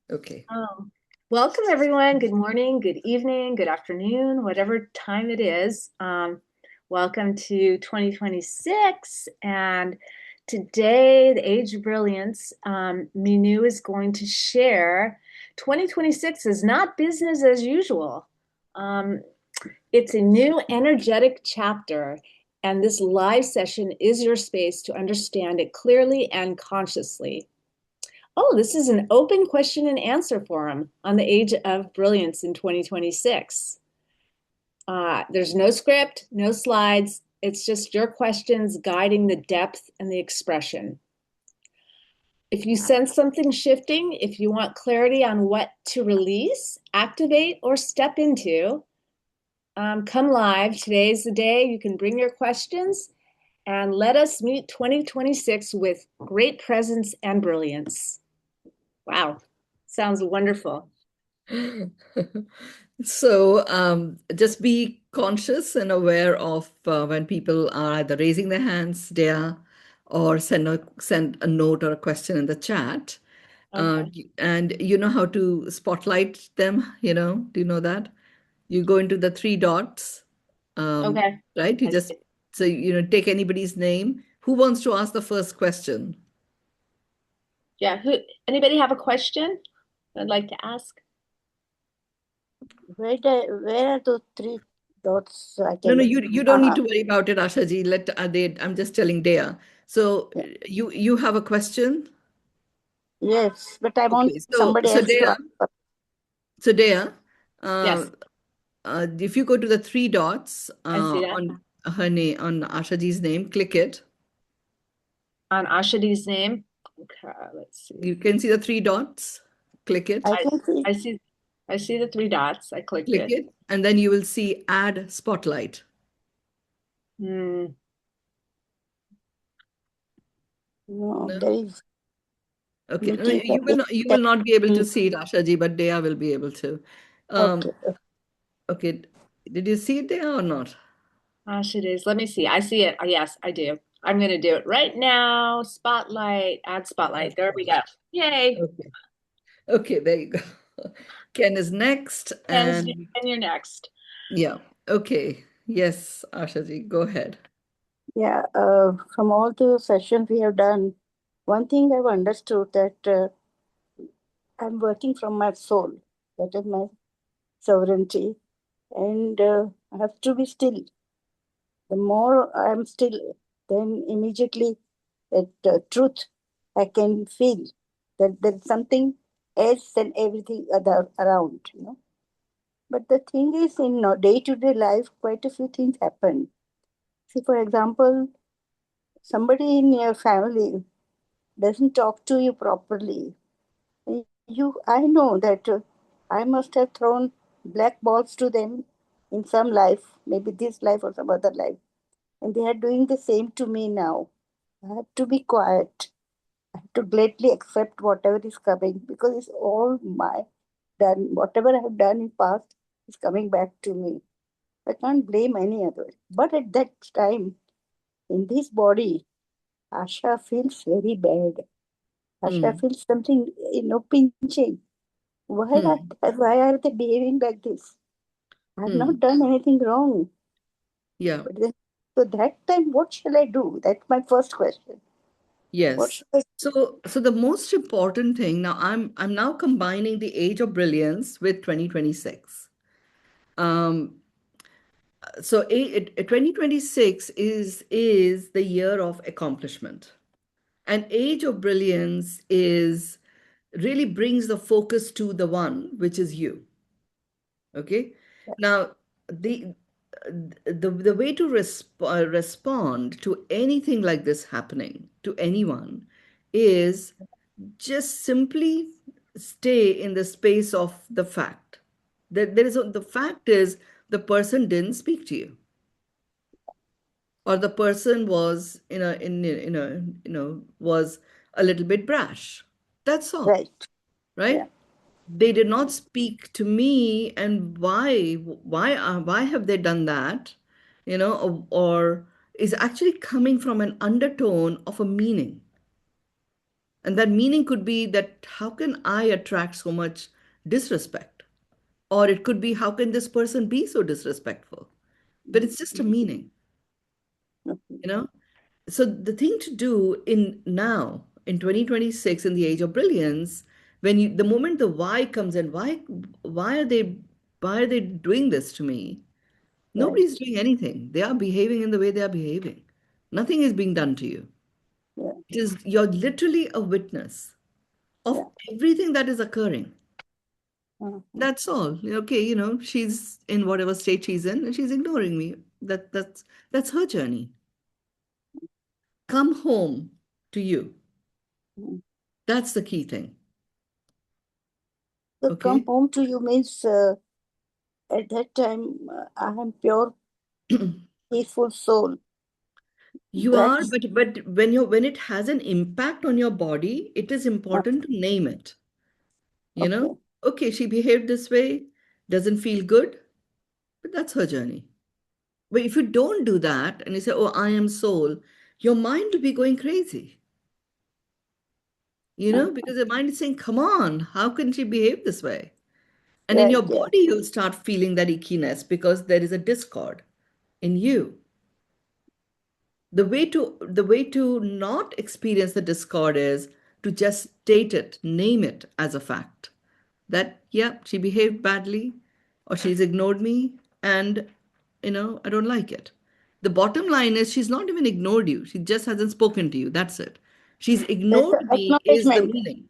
Okay. Oh, welcome everyone. Good morning, good evening, good afternoon, whatever time it is. Welcome to 2026. And today, the Age of Brilliance, Mynoo is going to share 2026 is not business as usual. Um, it's a new energetic chapter, and this live session is your space to understand it clearly and consciously. Oh, this is an open question and answer forum on the Age of Brilliance in 2026. There's no script, no slides. It's just your questions guiding the depth and the expression. If you sense something shifting, if you want clarity on what to release, activate, or step into, come live. Today's the day. You can bring your questions and let us meet 2026 with great presence and brilliance. Wow, sounds wonderful. So just be conscious and aware of when people are either raising their hands there or send a note or a question in the chat. Okay. And you know how to spotlight them, do you know that? You go into the three dots, um, Okay. right? You I just, see. so, take anybody's name. Who wants to ask the first question? Yeah. Anybody have a question I'd like to ask? Where are those three dots? So I No, no, can. you don't need Uh, to worry about it, Ashaji. I'm just telling Dea. So yeah. you have a question? Yes, but I want Okay, so somebody so else to Dea, answer. so Dea, uh, Yes, if you go to the three dots I see that. on her name, on Ashaji's name, click it. On Ashadi's name. Okay, let's see. You can see the three dots. Click it, I I can see. I see I see the three dots. I clicked click it. it, and then you will see Add Spotlight. Hmm. No, No? there is Okay, no, meeting you will not be able to meet. see it, Ashaji, but Dea will be able to. Okay. Um, okay, did you see it, Dea, or not? Ashadi's. Let me see. I see it. Yes, I do. I'm going to do it right now. Spotlight. Add spotlight. There we go. Yay. Okay. Okay, there you go. Ken is next, Ken's and and you're next. yeah, okay. Yes, Ashaji, go ahead. Yeah. From all the sessions we have done, one thing I've understood that I'm working from my soul. That is my sovereignty, and I have to be still. The more I'm still, then immediately that truth I can feel that there's something else than everything other around. But the thing is, in day-to-day life, quite a few things happen. See, for example, somebody in your family doesn't talk to you properly. I know that I must have thrown black balls to them in some life, maybe this life or some other life, and they are doing the same to me now. I have to be quiet. I have to gladly accept whatever is coming because it's all my done. Whatever I have done in past is coming back to me. I can't blame any other. But at that time, in this body, Asha feels very bad. Asha Hmm. feels something, pinching. Hmm. Why are they behaving like this? I have not Hmm. done anything wrong. Yeah. But then, so that time, what shall I do? That's my first question. What Yes. should I? So the most important thing now, I'm now combining the age of brilliance with 2026. Um, so 2026 is the year of accomplishment. And age of brilliance is really brings the focus to the one, which is you. Okay. Now, the the way to respond to anything like this happening to anyone is just simply stay in the space of the fact that the fact is the person didn't speak to you, or the person was was a little bit brash. That's all, Right. Yeah. right? They did not speak to me, and why have they done that, or is actually coming from an undertone of a meaning. And that meaning could be that how can I attract so much disrespect? Or it could be how can this person be so disrespectful? But it's just a meaning, Okay. you know? So the thing to do in now in 2026 in the age of brilliance, when you the moment the why comes in, why are they why are they doing this to me? Right. Nobody's doing anything. They are behaving in the way they are behaving. Nothing is being done to you. Yeah. It is you're literally a witness of Yeah. everything that is occurring. Mhm. That's all. Okay, she's in whatever state she's in and she's ignoring me. That's her journey. Come home to you. Mhm. That's the key thing. So come Okay? home to you means at that time I am pure, peaceful soul. You are, That's but when it has an impact on your body, it is important to name it. You know? okay. Okay, she behaved this way, doesn't feel good, but that's her journey. But if you don't do that and you say, "Oh, I am soul," your mind will be going crazy. Uh, Because the mind is saying, "Come on, how can she behave this way?" And in right. your Yeah. body, you'll start feeling that ickiness because there is a discord in you. The way to not experience the discord is to just state it, name it as a fact. That, yeah, she behaved badly or she's ignored me and I don't like it. The bottom line is she's not even ignored you. She just hasn't spoken to you. That's it. She's That's ignored the me is the acknowledgement. meaning.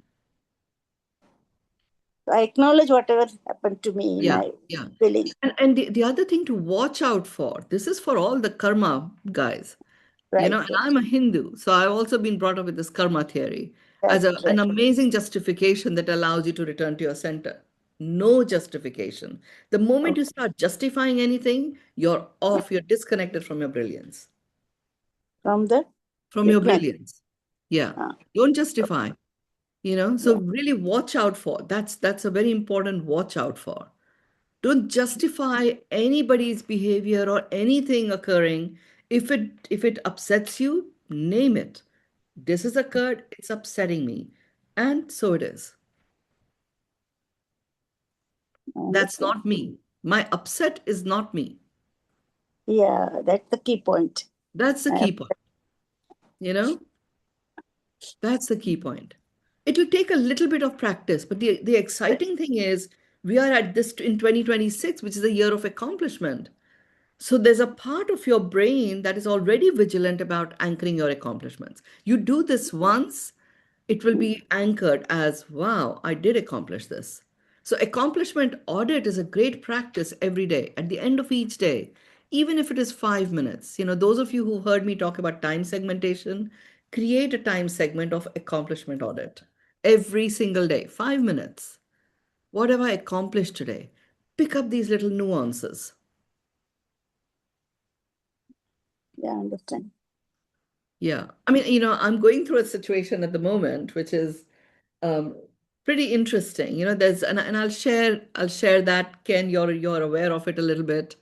I acknowledge whatever happened to me in Yeah, my yeah. feeling. And the other thing to watch out for, this is for all the karma guys, Right. and I'm a Hindu, so I've also been brought up with this karma theory as Right. an Right. amazing justification that allows you to return to your center. No justification. The moment you Okay. start justifying anything, you're off, you're disconnected from your brilliance. From the From your ignorance. brilliance. Yeah. Uh, Don't justify, so yeah. really watch out for. That's a very important watch out for. Don't justify anybody's behavior or anything occurring. If it upsets you, name it. This has occurred, it's upsetting me. And so it is. I That's understand. not me. My upset is not me. Yeah. That's the key point. That's the Uh, key point. You know, that's the key point. It will take a little bit of practice, but the exciting thing is we are at this in 2026, which is a year of accomplishment. So there's a part of your brain that is already vigilant about anchoring your accomplishments. You do this once, it will be anchored as, wow, I did accomplish this. So accomplishment audit is a great practice every day, at the end of each day, even if it is 5 minutes. Those of you who heard me talk about time segmentation, create a time segment of accomplishment audit every single day, 5 minutes. What have I accomplished today? Pick up these little nuances. yeah. I understand. Yeah. I mean, I'm going through a situation at the moment, which is um, pretty interesting. And I'll share that, Ken, you're aware of it a little bit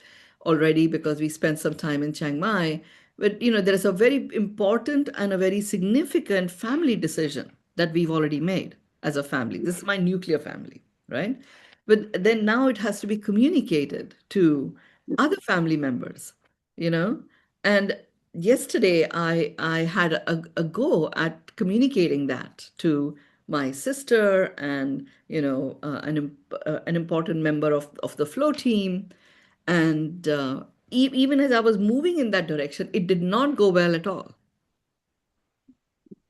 already because we spent some time in Chiang Mai. But there is a very important and a very significant family decision that we've already made as a family. This is my nuclear family, right? But then now it has to be communicated to other family members, you know? And yesterday I had a go at communicating that to my sister and an important member of the flow team. And even as I was moving in that direction, it did not go well at all.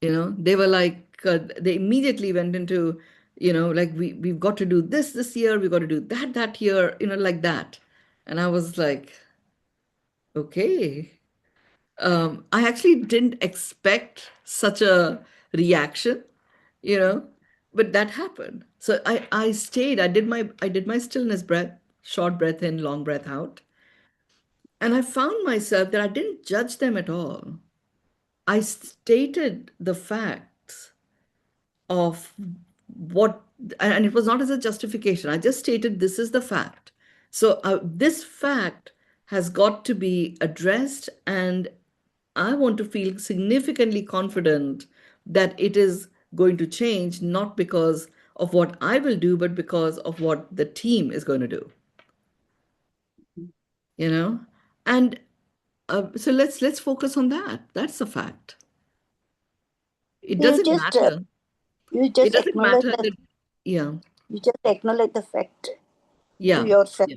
They were like they immediately went into like we've got to do this year, we've got to do that year, like that. And I was like, okay. I actually didn't expect such a reaction, you know, but that happened. So I stayed. I did my stillness breath, short breath in, long breath out, and I found myself that I didn't judge them at all. I stated the facts of what, and it was not as a justification. I just stated this is the fact. So this fact has got to be addressed, and I want to feel significantly confident that it is going to change, not because of what I will do, but because of what the team is going to do, you know? And so let's focus on that. That's the fact. It You doesn't just matter. you It just doesn't acknowledge matter that that, yeah, you just acknowledge the fact to yeah, yourself. yeah.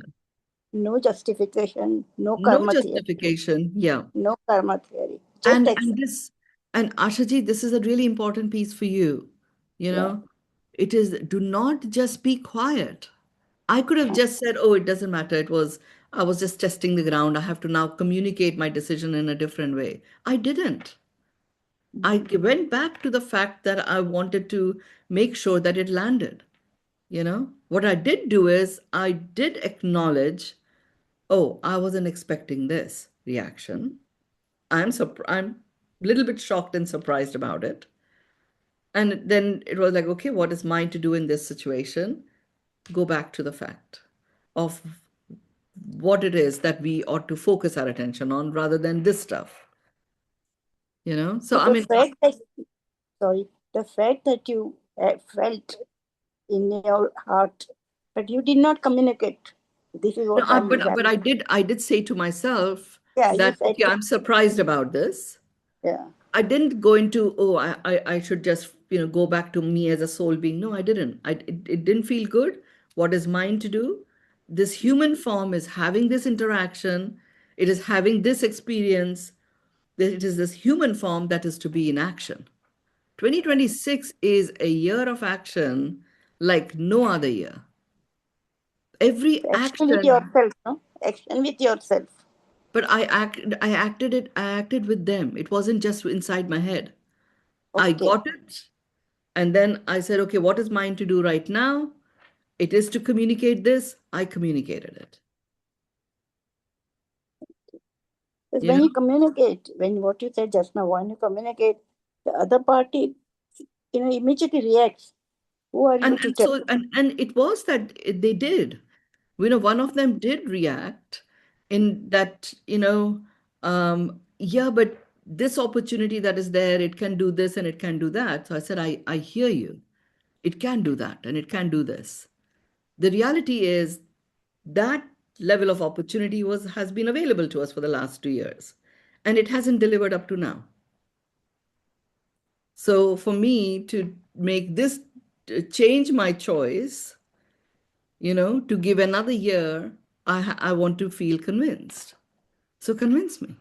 No justification, no No karma theory, justification. Yeah. no karma theory. Just And accept. this, and Ashaji, this is a really important piece for you. You Yeah. know, it is, do not just be quiet. I could have just said, oh, it doesn't matter. I was just testing the ground. I have to now communicate my decision in a different way. I didn't. I went back to the fact that I wanted to make sure that it landed. What I did do is I did acknowledge, oh, I wasn't expecting this reaction. I'm a little bit shocked and surprised about it. And then it was like, okay, what is mine to do in this situation? Go back to the fact of what it is that we ought to focus our attention on rather than this stuff. So So I the mean, fact that sorry, the fact that you felt in your heart, but you did not communicate. This is no, what I, I'm. but I did say to myself Yeah, you that, said okay, that. I'm surprised about this. Yeah. I didn't go into, oh, I should just, go back to me as a soul being. No, I didn't. It didn't feel good. What is mine to do? This human form is having this interaction. It is having this experience. It is this human form that is to be in action. 2026 is a year of action like no other year. Every Action with action, yourself, no? Action with yourself. but I acted with them. It wasn't just inside my head. I Okay. got it. And then I said, okay, what is mine to do right now? It is to communicate this. I communicated it. Because You when you know, communicate, when what you said just now, when you communicate, the other party, immediately reacts. Who are you and to and tell? so and it was that they did. One of them did react in that, yeah, but this opportunity that is there, it can do this and it can do that. So I said, I hear you. It can do that and it can do this. The reality is that level of opportunity has been available to us for the last 2 years, and it hasn't delivered up to now. So for me to make this change my choice, to give another year, I want to feel convinced. So convince me.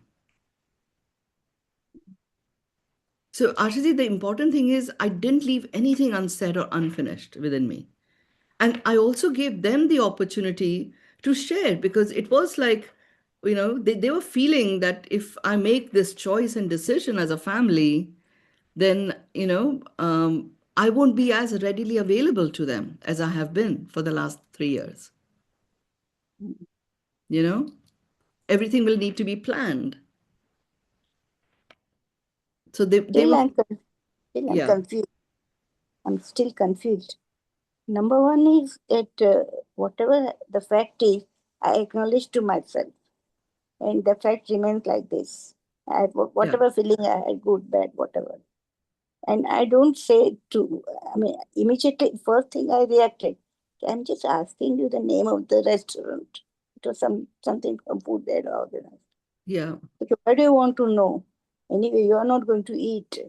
So Ashish, the important thing is I didn't leave anything unsaid or unfinished within me. And I also gave them the opportunity to share, because it was like, they were feeling that if I make this choice and decision as a family, then, I won't be as readily available to them as I have been for the last 3 years. You know, everything will need to be planned. So they Still, were, still I'm yeah, confused. I'm still confused. Number one is that whatever the fact is, I acknowledge to myself, and the fact remains like this. yeah, Whatever feeling I had, good, bad, whatever. And I don't say to, I mean, immediately, first thing I reacted, I'm just asking you the name of the restaurant. It was something from food there organized. yeah, Okay, why do you want to know? Anyway, you are not going to eat.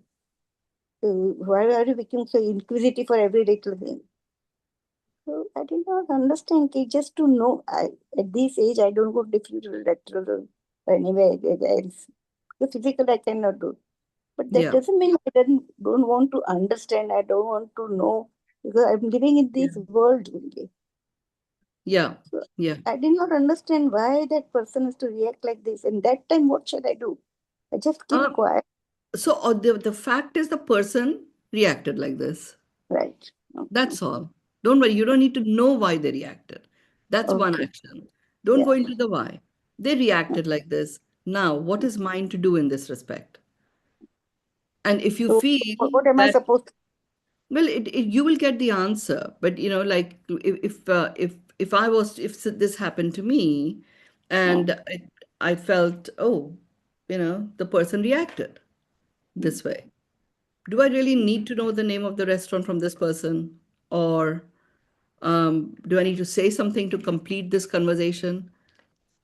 Why are you becoming so inquisitive for every little thing? So I did not understand. Just to know, at this age, I don't go different lateral or anywhere else. The physical I cannot do. But that yeah, doesn't mean I don't want to understand. I don't want to know because I'm living in yeah, this world only. yeah, So yeah. I did not understand why that person has to react like this. And that time, what should I do? I just keep Uh, quiet. so the fact is the person reacted like this. Right. Okay. That's all. Don't worry. You don't need to know why they reacted. That's one Okay. action. Don't go Yeah. into the why. They reacted like this. Now, what is mine to do in this respect? And if you So feel what am I that, supposed to? well, you will get the answer. But like if I was if this happened to me, and I felt, oh, the person reacted this way. Do I really need to know the name of the restaurant from this person? Or do I need to say something to complete this conversation?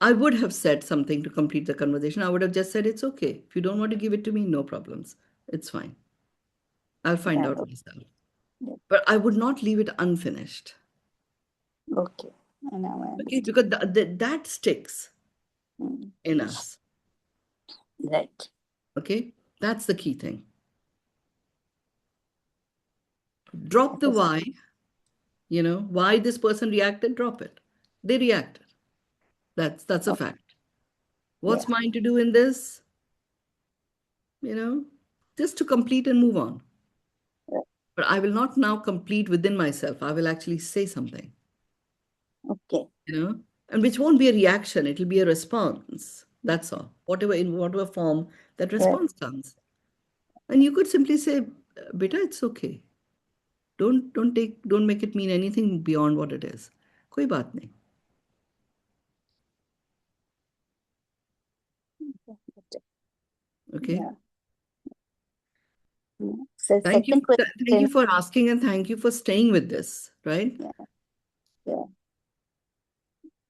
I would have said something to complete the conversation. I would have just said, it's okay. If you don't want to give it to me, no problems. It's fine. I'll find Yeah. out myself. Yeah. But I would not leave it unfinished. Okay. And now I Okay, understand. because that sticks Mm. in us. Right. Okay, that's the key thing. Drop the Understand. why, why this person reacted, drop it. They reacted. That's a Oh, fact. yeah. What's mine to do in this? You know, just to complete and move on. Right. But I will not now complete within myself. I will actually say something, Okay. and which won't be a reaction. It'll be a response. That's all. Whatever in whatever form that Right. response comes. And you could simply say, beta, it's okay. Don't make it mean anything beyond what it is. कोई बात नहीं. Okay. Yeah. So Thank you. second Thank question. you for asking and thank you for staying with this. Right. Yeah. Yeah.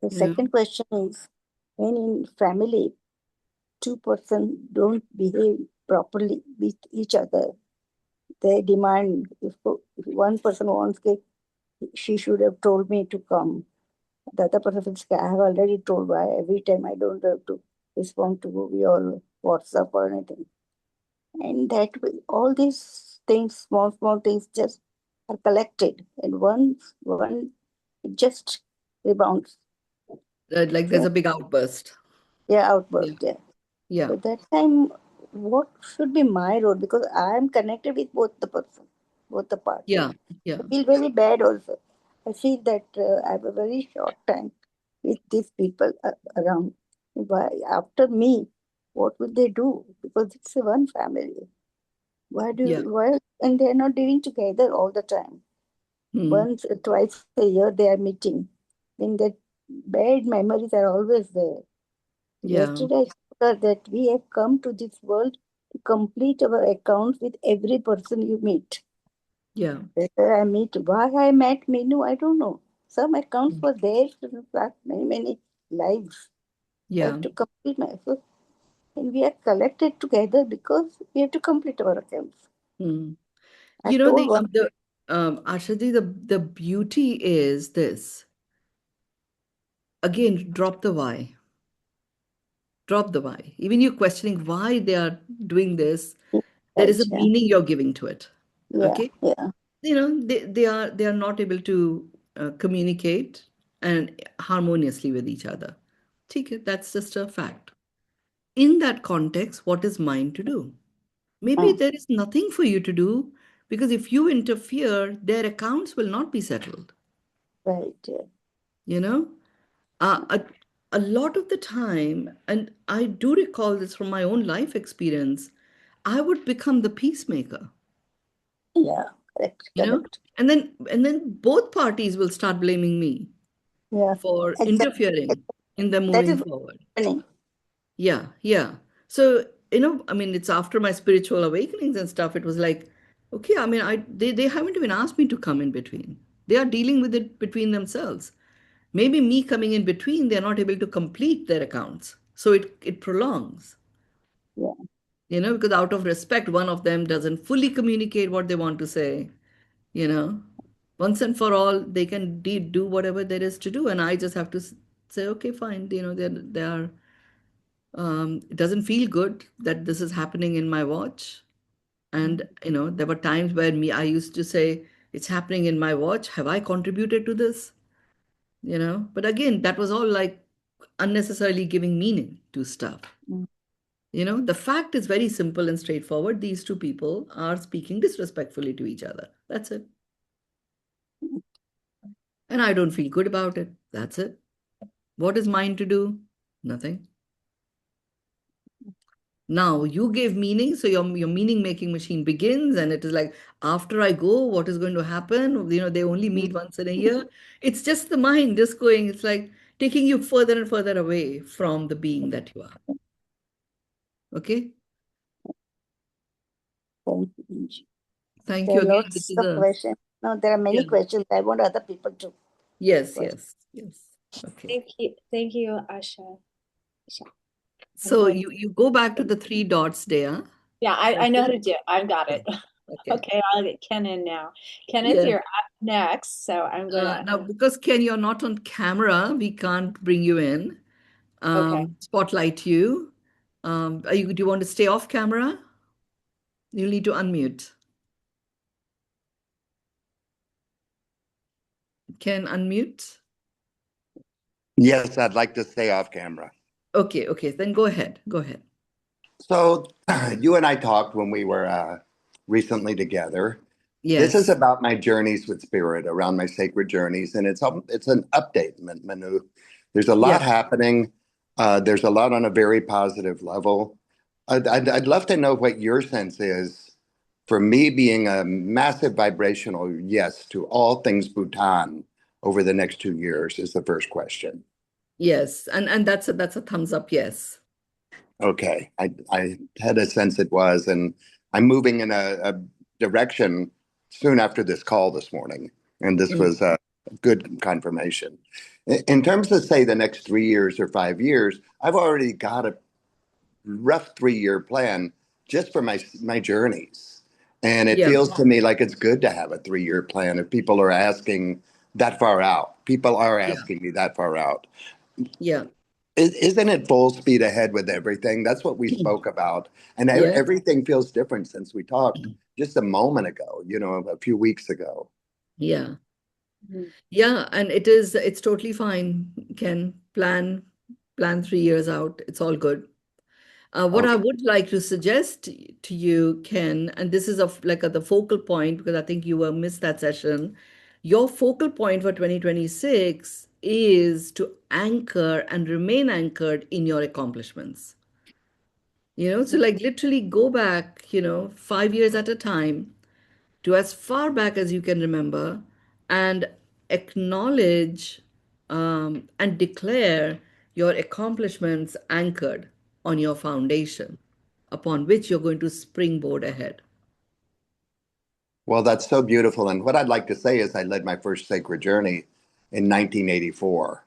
The You know. second question is, when in family, two-person don't behave properly with each other, they demand, if one person wants cake, she should have told me to come. The other person says, I have already told why every time I don't have to respond to your WhatsApp or anything. And that way, all these things, small things, just are collected, and one it just rebounds. Like there's So a big outburst. yeah, Yeah. outburst. Yeah. Yeah. So that time, what should be my role? Because I am connected with both the person, both the parties. Yeah. Yeah. I feel very bad also. I feel that I have a very short time with these people around. Why after me, what will they do? Because it's a one family. Yeah. Why? And they are not living together all the time. Hmm. Once, twice a year they are meeting. Then that bad memories are always there. Yeah. Yesterday, I told her that we have come to this world to complete our accounts with every person you meet. Yeah. Whether I meet, why I met Mynoo, I don't know. Some accounts were there to track many lives. I Yeah. have to complete my effort. And we are collected together because we have to complete our accounts. Hmm. I You know told one, the Ashadi, the beauty is this. Again, drop the why. Drop the why. Even you questioning why they are doing this, there is right, a yeah, meaning you're giving to it. yeah, Okay. yeah, They are not able to communicate and harmoniously with each other. Okay, that's just a fact. In that context, what is mine to do? Maybe mm, there is nothing for you to do because if you interfere, their accounts will not be settled. right, yeah, You know, uh, a, a lot of the time, and I do recall this from my own life experience, I would become the peacemaker. yeah, correct, You know, correct. and then both parties will start blaming me Yeah, for exactly. interfering in them That moving is what's forward. happening. Yeah, yeah. So, I mean, it's after my spiritual awakenings and stuff, it was like, okay, I mean, they haven't even asked me to come in between. They are dealing with it between themselves. Maybe me coming in between, they're not able to complete their accounts. So it prolongs, Yeah, because out of respect, one of them doesn't fully communicate what they want to say, you know. Once and for all, they can do whatever there is to do. And I just have to say, okay, fine, they are it doesn't feel good that this is happening in my watch. And there were times where I used to say, it's happening in my watch. Have I contributed to this? But again, that was all like unnecessarily giving meaning to stuff. mm, The fact is very simple and straightforward. These two people are speaking disrespectfully to each other. That's it. And I don't feel good about it. That's it. What is mine to do? Nothing. Now you gave meaning, so your meaning making machine begins, and it is like, after I go, what is going to happen? They only mm, meet once in a year. It's just the mind just going, it's like taking you further and further away from the being that you are. Okay? Thank you. Thank There you are again. This lots is of a questions. No, there are many yeah. questions. I want other people to Yes, question. yes. Okay. Thank you, Asha. I'm So going. you go back to the three dots there. Yeah, I know how to do it. I've got it. Okay. Okay. Okay, I'll get Ken in now. Kenneth, Yeah. you're up next, so I'm gonna. Now, because Ken, you're not on camera, we can't bring you in. Okay. Spotlight you. Do you want to stay off camera? You'll need to unmute. Ken, unmute. Yes, I'd like to stay off camera. Okay. Then go ahead. Go ahead. So, you and I talked when we were recently together. This is Yes. about my journeys with spirit, around my sacred journeys, and it's an update, Manu. There's a Yeah. lot happening. There's a lot on a very positive level. I'd love to know what your sense is for me being a massive vibrational yes to all things Bhutan over the next 2 years is the first question. Yes. And that's a thumbs up. Yes. Okay, I had a sense it was, and I'm moving in a direction soon after this call this morning, and this Mm. was a good confirmation. In terms of, say, the next 3 years or 5 years, I've already got a rough 3 year plan just for my journeys, and it Yeah. feels to me like it's good to have a 3 year plan if people are asking that far out. People are Yeah. asking me that far out. Yeah. Isn't it full speed ahead with everything? That's what we spoke about. And Yes. everything feels different since we talked just a moment ago, a few weeks ago. Yeah. Mhm. Yeah. And it's totally fine. Ken, plan 3 years out. It's all good. What I Okay. would like to suggest to you, Ken, and this is the focal point because I think you will miss that session. Your focal point for 2026 is to anchor and remain anchored in your accomplishments. So like literally go back, 5 years at a time to as far back as you can remember and acknowledge and declare your accomplishments anchored on your foundation upon which you're going to springboard ahead. Well, that's so beautiful. And what I'd like to say is I led my first sacred journey in 1984.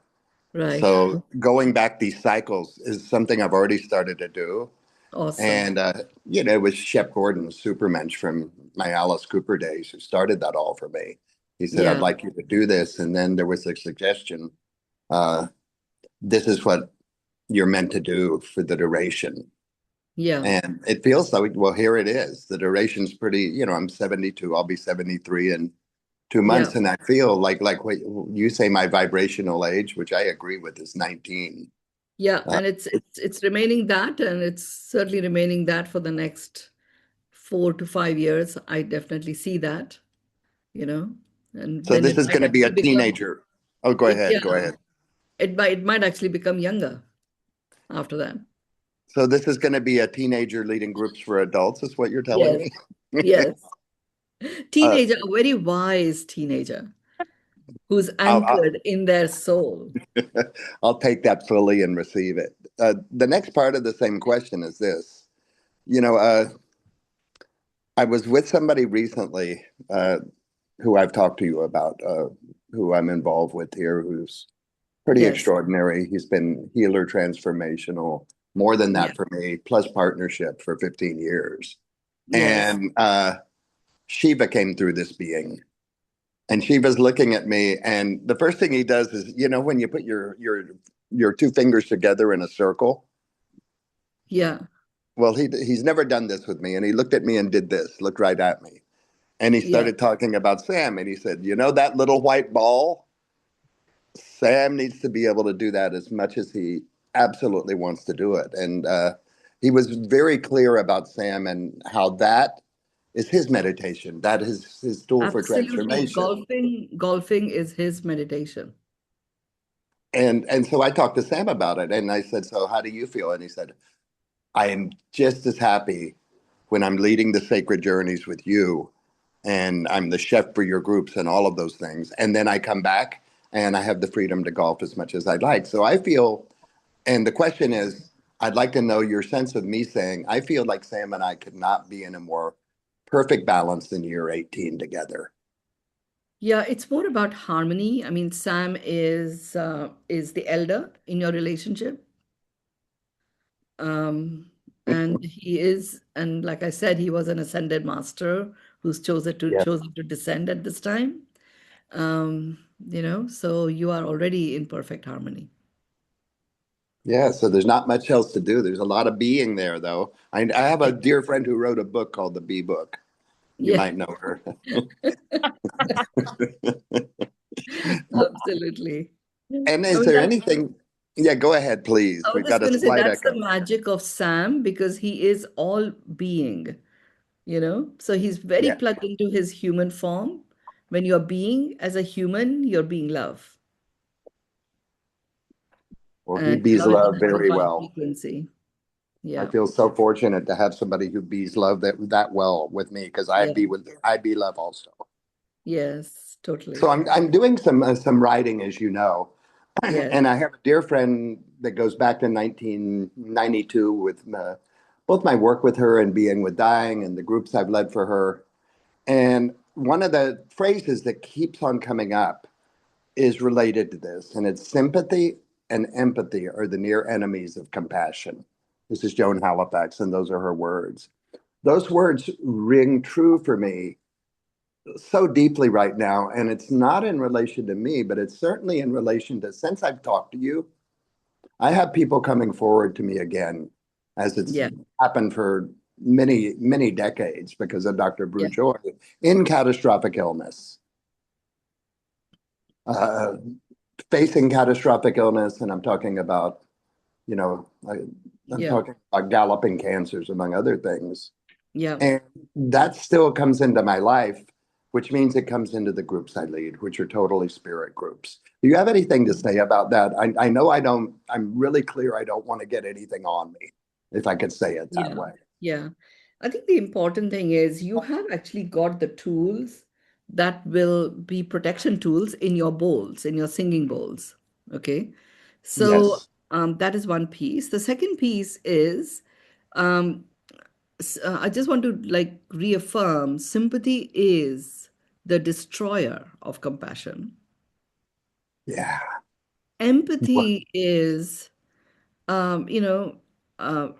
Right. So going back these cycles is something I've already started to do. Awesome. And, it was Shep Gordon, Supermensch from my Alice Cooper days, who started that all for me. He said, I'd Yeah. like you to do this. And then there was a suggestion. Uh, this is what you're meant to do for the duration. Yeah. And it feels like, well, here it is. The duration's pretty, I'm 72, I'll be 73 in 2 months. Yeah. And I feel like what you say my vibrational age, which I agree with, is 19. Yeah. Uh, And it's remaining that, and it's certainly remaining that for the next 4 to 5 years. I definitely see that, you know, and so then this it is might going to be a actually become teenager. Oh, go it. ahead. Go Yeah. ahead. It might actually become younger after that. So this is going to be a teenager leading groups for adults, is what you're telling Yes. me? Yes. uh, Teenager, a very wise teenager who's I'll, anchored in their soul. I'll take that fully and receive it. The next part of the same question is this. You know, I was with somebody recently who I've talked to you about, who I'm involved with here, who's pretty Yes. extraordinary. He's been healer, transformational, more than Yeah. that for me, plus partnership for 15 years. Yes. And Shiva came through this being. And Shiva's looking at me, and the first thing he does is, when you put your two fingers together in a circle. Yeah. Well, he's never done this with me, and he looked at me and did this, looked right at me, and he Yeah. started talking about Sam, and he said, that little white ball, Sam needs to be able to do that as much as he absolutely wants to do it. And he was very clear about Sam and how that is his meditation. That is his tool for Absolutely. transformation. Golfing is his meditation. And so I talked to Sam about it, and I said, so how do you feel? And he said, I am just as happy when I'm leading the sacred journeys with you, and I'm the chef for your groups and all of those things. And then I come back and I have the freedom to golf as much as I'd like. So I feel, and the question is, I'd like to know your sense of me saying, I feel like Sam and I could not be in a more perfect balance in year 18 together. Yeah, it's more about harmony. I mean, Sam is the elder in your relationship. Um, and he is, and like I said, he was an ascended master who's Yeah. chosen to descend at this time. So you are already in perfect harmony. Yeah, so there's not much else to do. There's a lot of being there, though. I have a dear friend who wrote a book called The Bee Book. You Yeah, might know her. absolutely. And I is mean, there that's, anything? Yeah, go ahead, I please. was We've just got a going to say slight that's the echo. magic of Sam because he is all being. So he's very Yeah. plugged into his human form. When you're being as a human, you're being love. Well, he And bees love is a love very very fine well. frequency. I Yeah. feel so fortunate to have somebody who bees love that well with me because Yeah. I bee love also. Yes, So totally. I'm doing some writing, as you know, Yes. and I have a dear friend that goes back to 1992 with both my work with her and being with dying and the groups I've led for her. And one of the phrases that keeps on coming up is related to this, and it's sympathy and empathy are the near enemies of compassion. This is Joan Halifax, and those are her words. Those words ring true for me so deeply right now. And it's not in relation to me, but it's certainly in relation to since I've talked to you, I have people coming forward to me again, as it's Yeah. happened for many, many decades because of Dr. Yeah. Brujoy in catastrophic illness. Uh, Facing catastrophic illness, and I'm talking about, you know, I'm Yeah. talking about galloping cancers, among other things. Yeah. And that still comes into my life, which means it comes into the groups I lead, which are totally spirit groups. Do you have anything to say about that? I know I don't, I'm really clear I don't want to get anything on me, if I could say it that Yeah. way. Yeah. I think the important thing is you have actually got the tools that will be protection tools in your bowls, in your singing bowls. Okay. So Yes. that is one piece. The second piece is um, I just want to like reaffirm sympathy is the destroyer of compassion. Yeah. Empathy is, um, you know,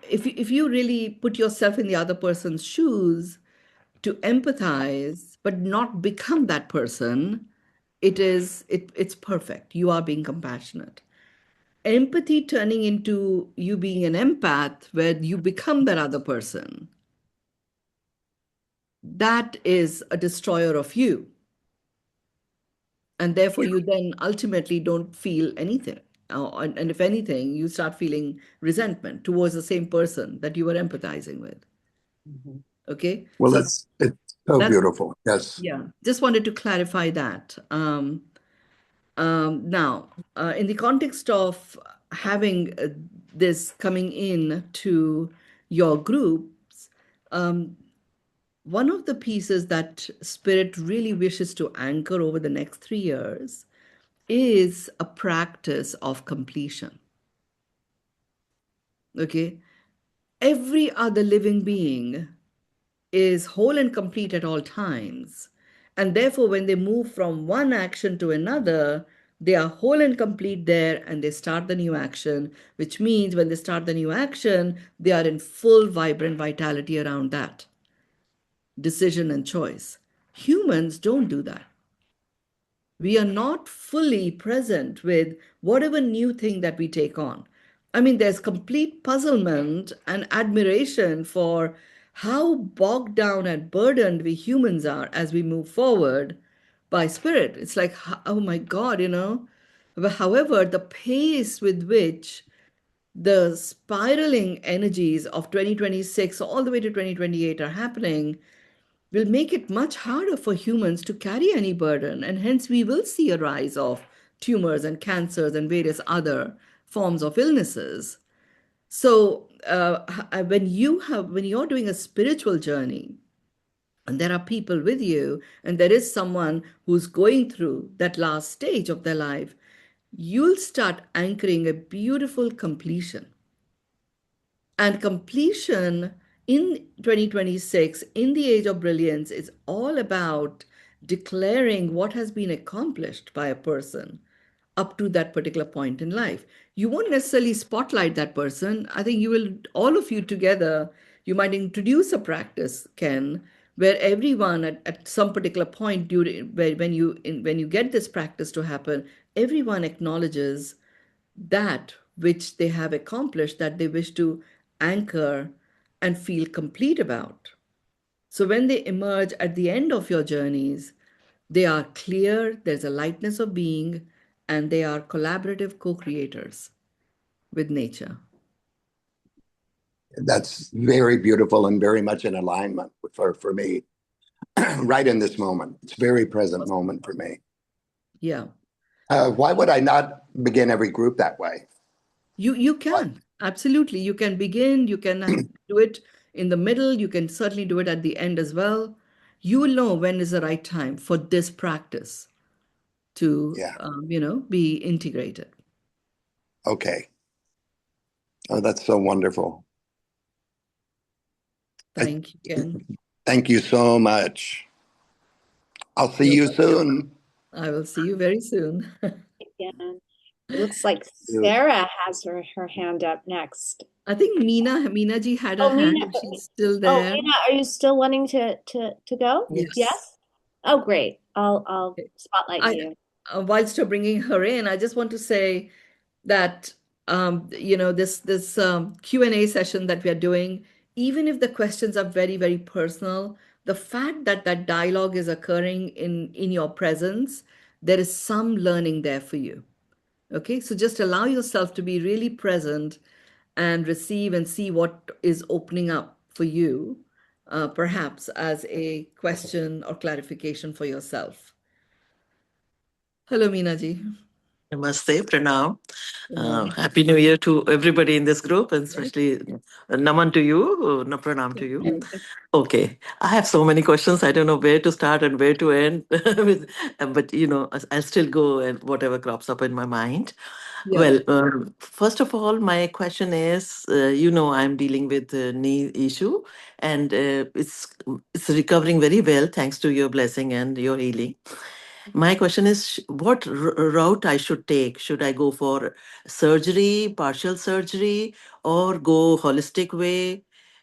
if you really put yourself in the other person's shoes to empathize, but not become that person, it's perfect. You are being compassionate. Empathy turning into you being an empath, where you become that other person, that is a destroyer of you. And therefore you then ultimately don't feel anything. And if anything, you start feeling resentment towards the same person that you were empathizing with. Mhm. Okay, Well, so it's so that's, beautiful. Yes. yeah, just wanted to clarify that. Now, in the context of having this coming in to your groups, um, one of the pieces that Spirit really wishes to anchor over the next 3 years is a practice of completion. Okay. Every other living being is whole and complete at all times. And therefore, when they move from one action to another, they are whole and complete there and they start the new action, which means when they start the new action, they are in full, vibrant vitality around that decision and choice. Humans don't do that. We are not fully present with whatever new thing that we take on. I mean, there's complete puzzlement and admiration for how bogged down and burdened we humans are as we move forward by spirit. It's like, oh my God. But however, the pace with which the spiraling energies of 2026 all the way to 2028 are happening will make it much harder for humans to carry any burden, and hence we will see a rise of tumors and cancers and various other forms of illnesses. So when you're doing a spiritual journey, and there are people with you, and there is someone who's going through that last stage of their life, you'll start anchoring a beautiful completion. And completion In 2026, in the Age of Brilliance, it's all about declaring what has been accomplished by a person up to that particular point in life. You won't necessarily spotlight that person. I think you will, all of you together, you might introduce a practice, Ken, where everyone at some particular point during when you get this practice to happen, everyone acknowledges that which they have accomplished that they wish to anchor and feel complete about. So when they emerge at the end of your journeys, they are clear, there's a lightness of being, and they are collaborative co creators with nature. That's very beautiful and very much in alignment for me right in this moment. It's a very present moment for me. Yeah. Why would I not begin every group that way? You Why? can. Absolutely. You can begin, you can do it in the middle, you can certainly do it at the end as well. You will know when is the right time for this practice to, Yeah. be integrated. Okay. Oh, that's so wonderful. I, Thank you, Ken. thank you so much. I'll see You're you welcome. soon. I will see you very soon. Again. It looks like You. Sarah has her hand up next. I think Meena ji had her Oh, hand Mina. if she's still Oh, there. Mina, are you still wanting to go? Yes. Yes? Oh, great. I'll spotlight I, you. whilst you're bringing her in, I just want to say that this Q&A session that we are doing, even if the questions are very, very personal, the fact that that dialogue is occurring in your presence, there is some learning there for you. Okay, so just allow yourself to be really present and receive and see what is opening up for you, perhaps as a question or clarification for yourself. Hello, Meena ji. Namaste, Pranam. Pranam. Happy New Year to everybody in this group, and especially Naman to you, Pranam to you. Okay, I have so many questions. I don't know where to start and where to end, but I'll still go and whatever crops up in my mind. Yeah. Well, first of all, my question is, I'm dealing with a knee issue, and it's recovering very well thanks to your blessing and your healing. My question is what route I should take. Should I go for surgery, partial surgery, or go holistic way?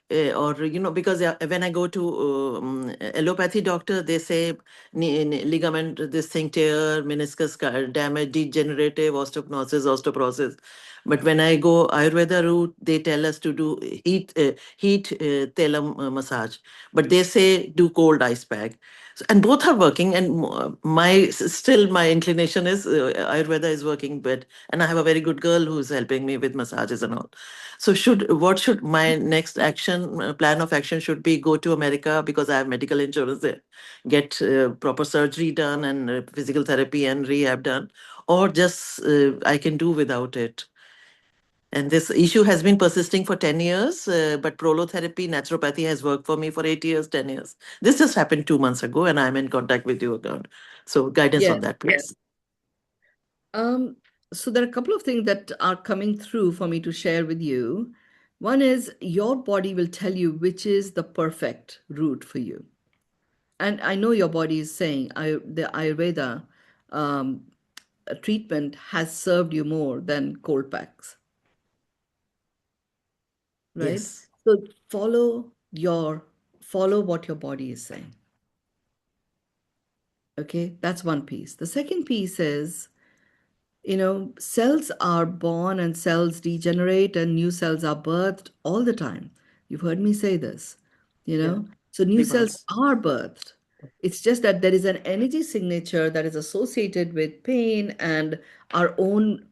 Or because when I go to allopathy doctor, they say ligament, this thing tear, meniscus damage, degenerative, osteoporosis. But when I go Ayurveda route, they tell us to do heat thalam massage. But they say do cold ice pack. So, and both are working, and still my inclination is Ayurveda is working, but and I have a very good girl who's helping me with massages and all. So what should my next action plan of action should be? Go to America because I have medical insurance there, get proper surgery done and physical therapy and rehab done, or just I can do without it. And this issue has been persisting for 10 years, but prolotherapy, naturopathy has worked for me for 8 years, 10 years. This just happened 2 months ago, and I'm in contact with you again. So, guidance Yeah. on that, please. Um, so there are a couple of things that are coming through for me to share with you. One is your body will tell you which is the perfect route for you. And I know your body is saying the Ayurveda um, treatment has served you more than cold packs, right? Yes. So follow what your body is saying. Okay, that's one piece. The second piece is, cells are born and cells degenerate and new cells are birthed all the time. You've heard me say this, you Yeah. know. So new cells Rebirth. are birthed. It's just that there is an energy signature that is associated with pain and our own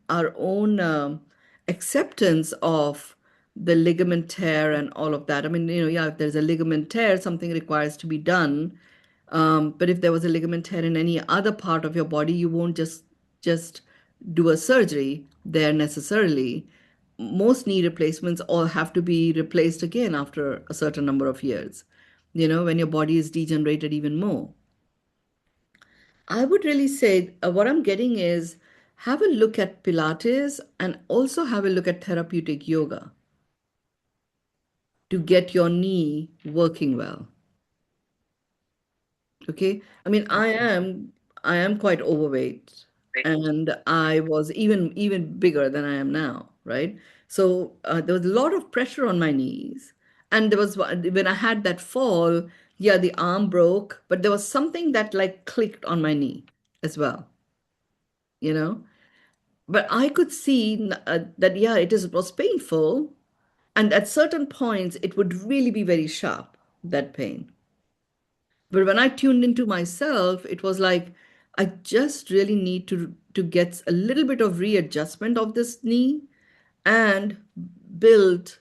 acceptance of the ligament tear and all of that. I mean, yeah, if there's a ligament tear, something requires to be done. But if there was a ligament tear in any other part of your body, you won't just do a surgery there necessarily. Most knee replacements all have to be replaced again after a certain number of years, when your body is degenerated even more. I would really say what I'm getting is have a look at Pilates and also have a look at therapeutic yoga. to get your knee working well. Okay. I mean, I am quite overweight, and I was even bigger than I am now, right? So there was a lot of pressure on my knees, and there was when I had that fall, yeah, the arm broke, but there was something that like clicked on my knee as well, you know. But I could see that yeah, it was painful, and at certain points it would really be very sharp, that pain. But when I tuned into myself, it was like I just really need to get a little bit of readjustment of this knee and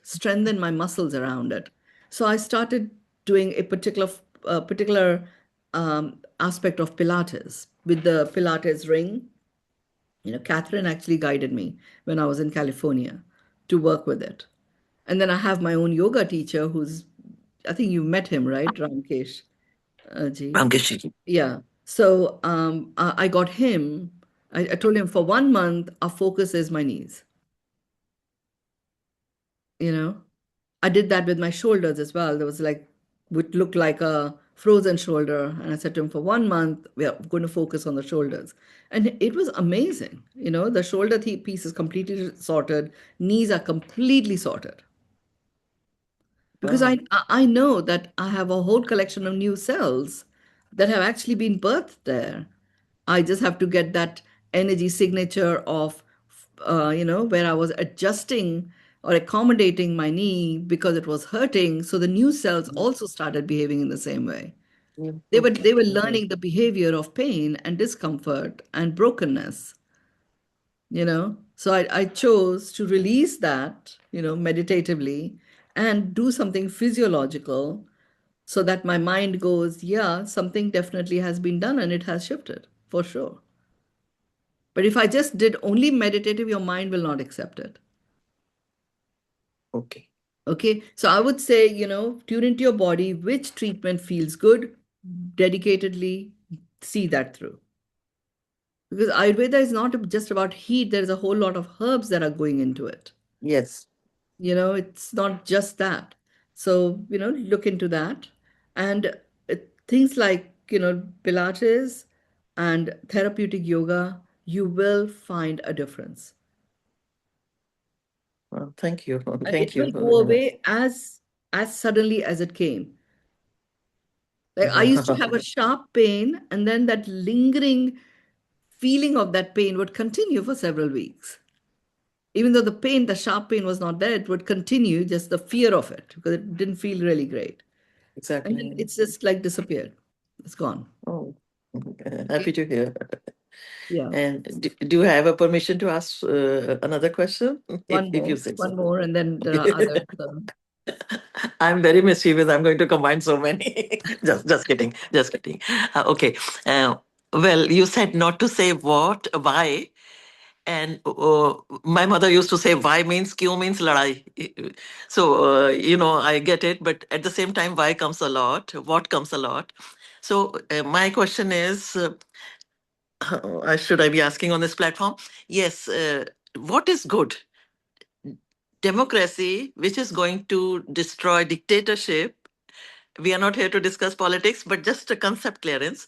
strengthen my muscles around it. So I started doing a particular aspect of Pilates with the Pilates ring. Catherine actually guided me when I was in California to work with it. And then I have my own yoga teacher who's, I think you met him, right, Ramkesh ji? Ramkesh. Yeah. So I got him. I told him for 1 month, our focus is my knees. You know, I did that with my shoulders as well. There was like, would look like a frozen shoulder. And I said to him, for 1 month, we are going to focus on the shoulders. And it was amazing. The shoulder piece is completely sorted, knees are completely sorted. Because Wow. I know that I have a whole collection of new cells that have actually been birthed there. I just have to get that energy signature of, where I was adjusting or accommodating my knee because it was hurting. So the new cells also started behaving in the same way. Mm, They were mhm. learning the behavior of pain and discomfort and brokenness. So I chose to release that, meditatively and do something physiological so that my mind goes, yeah, something definitely has been done and it has shifted for sure. But if I just did only meditative, your mind will not accept it. Okay. Okay. So I would say, tune into your body, which treatment feels good, dedicatedly see that through. Because Ayurveda is not just about heat, there's a whole lot of herbs that are going into it. Yes. It's not just that. So, look into that. And things like, Pilates and therapeutic yoga, you will find a difference. Well, thank you. And it Thank will you. go away as suddenly as it came. Like I used to have a sharp pain, and then that lingering feeling of that pain would continue for several weeks. Even though the sharp pain was not there, it would continue, just the fear of it, because it didn't feel really great. And then Exactly. it's just like disappeared. It's gone. Oh, Okay. happy to hear. Yeah. And do you have a permission to ask another question? If you say One so. more, and then there are others. I'm very mischievous. I'm going to combine so many. Just kidding. Just kidding. Okay. Uh, well, you said not to say what, why. And my mother used to say, why means Q means ladai. So, I get it. But at the same time, why comes a lot? What comes a lot? So, my question is, should I be asking on this platform? Yes. What is good? Democracy, which is going to destroy dictatorship. We are not here to discuss politics, but just a concept clearance.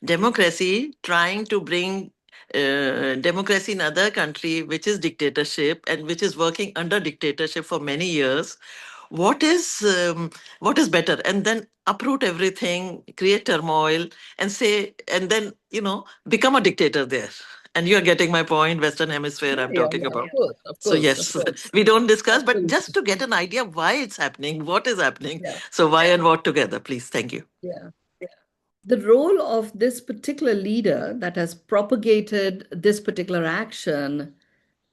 Democracy trying to bring democracy in other country, which is dictatorship and which is working under dictatorship for many years. What is better? And then uproot everything, create turmoil, and say, and then become a dictator there. And you are getting my point. Western Hemisphere, Yeah, I'm yeah, talking yeah. about. Of course, of So course, of yes, course. we don't discuss, but just Absolutely. to get an idea why it's happening, what is happening. Yeah, So why and what together, please. Thank you. yeah. The role of this particular leader that has propagated this particular action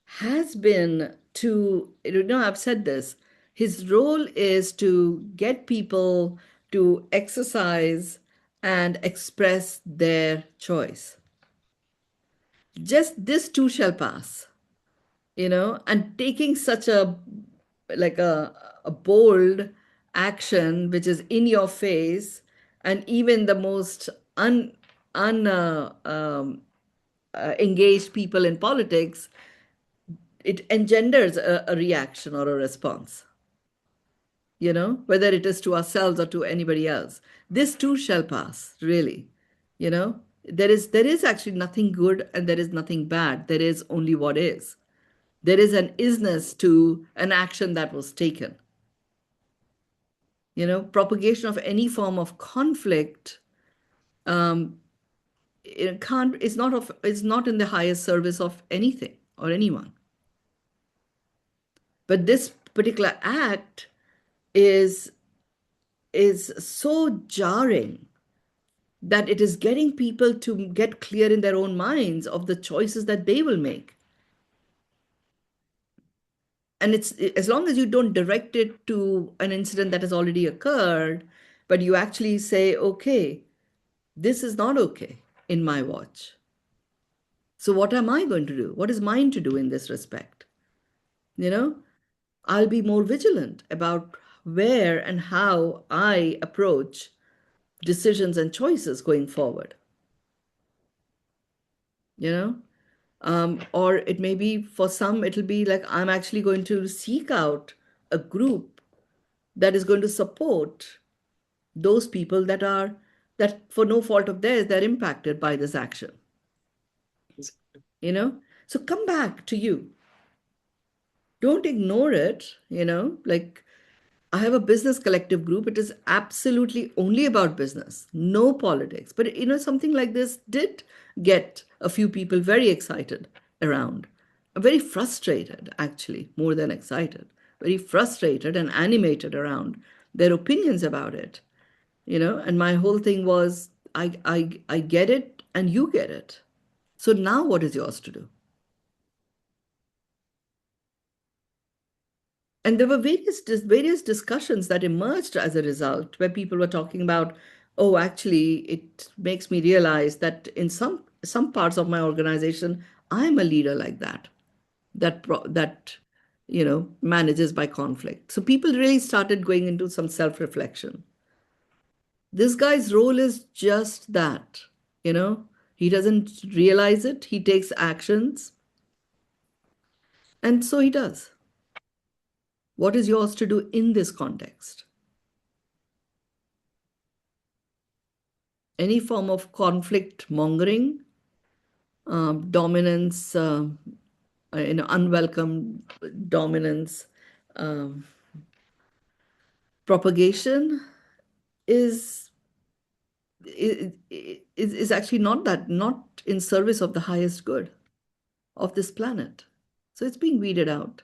has been I've said this, his role is to get people to exercise and express their choice. Just this too shall pass, and taking such a bold action which is in your face, and even the most engaged people in politics, it engenders a reaction or a response. whether it is to ourselves or to anybody else. This too shall pass, really. There is actually nothing good and there is nothing bad. There is only what is. There is an isness to an action that was taken. Propagation of any form of conflict, it can't is not in the highest service of anything or anyone. But this particular act is so jarring that it is getting people to get clear in their own minds of the choices that they will make. And it's as long as you don't direct it to an incident that has already occurred, but you actually say, okay, this is not okay in my watch. So what am I going to do? What is mine to do in this respect? I'll be more vigilant about where and how I approach decisions and choices going forward. Or it may be, for some, it'll be like, I'm actually going to seek out a group that is going to support those people that for no fault of theirs, they're impacted by this action. So come back to you. Don't ignore it. Like, I have a business collective group. It is absolutely only about business, no politics. But something like this did get a few people very excited around, very frustrated, actually, more than excited, very frustrated and animated around their opinions about it. And my whole thing was, I get it and you get it. So now what is yours to do? And there were various discussions that emerged as a result, where people were talking about, oh, actually, it makes me realize that in some parts of my organization, I'm a leader like that manages by conflict. So people really started going into some self-reflection. This guy's role is just that. He doesn't realize it. He takes actions, and so he does. What is yours to do in this context? Any form of conflict mongering, dominance, unwelcome dominance, propagation is actually not in service of the highest good of this planet. So it's being weeded out.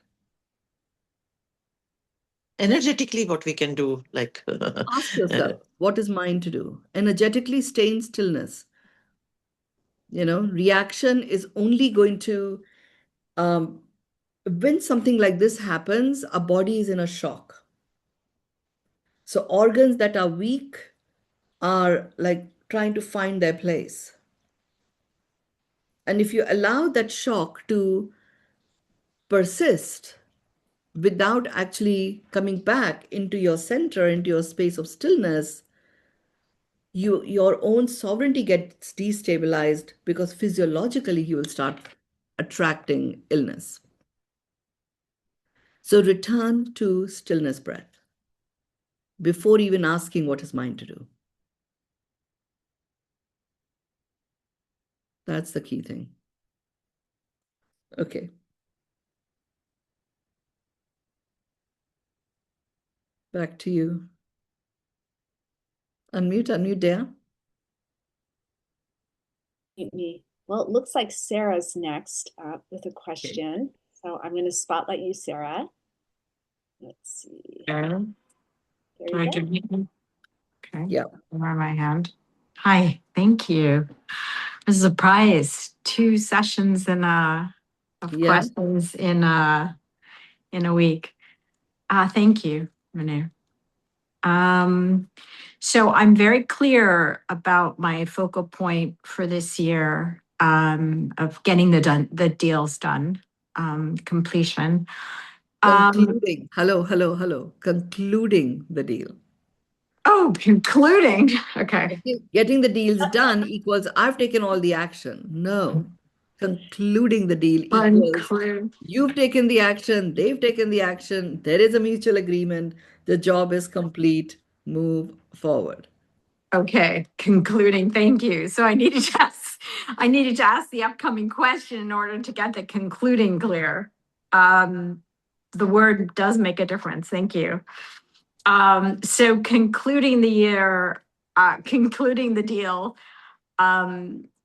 Energetically, what we can do, like Ask yourself, what is mine to do? Energetically stay in stillness. Reaction is only going to, when something like this happens, our body is in a shock. So organs that are weak are like trying to find their place. And if you allow that shock to persist without actually coming back into your center, into your space of stillness, your own sovereignty gets destabilized, because physiologically you will start attracting illness. So return to stillness breath before even asking what is mine to do. That's the key thing. Okay. Back to you. Unmute there. Mute me. Well, it looks like Sarah's next up with a question. So I'm going to spotlight you, Sarah. Let's see. There There you go. Okay. Yeah. Over my hand. Hi, thank you. A surprise. 2 sessions of Yeah. questions in a week. Thank you, Mynoo. So I'm very clear about my focal point for this year, of getting the deals done, completion. Concluding. Hello. Concluding the deal. Oh, concluding. Okay. Getting the deals done equals I've taken all the action. No. Concluding the deal equals Conclude. you've taken the action, they've taken the action, there is a mutual agreement, the job is complete, move forward. Okay, concluding. Thank you. So I needed to ask the upcoming question in order to get the concluding clear. The word does make a difference. Thank you. So concluding the year, concluding the deal,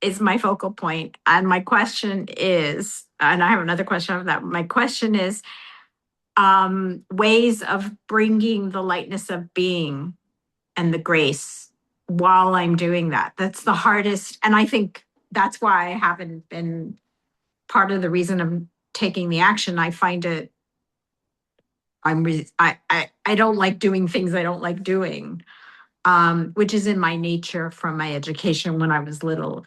is my focal point. And my question is, and I have another question of that. My question is, ways of bringing the lightness of being and the grace while I'm doing that. That's the hardest. And I think that's why I haven't been part of the reason I'm taking the action. I find it, I don't like doing things I don't like doing, which is in my nature from my education when I was little.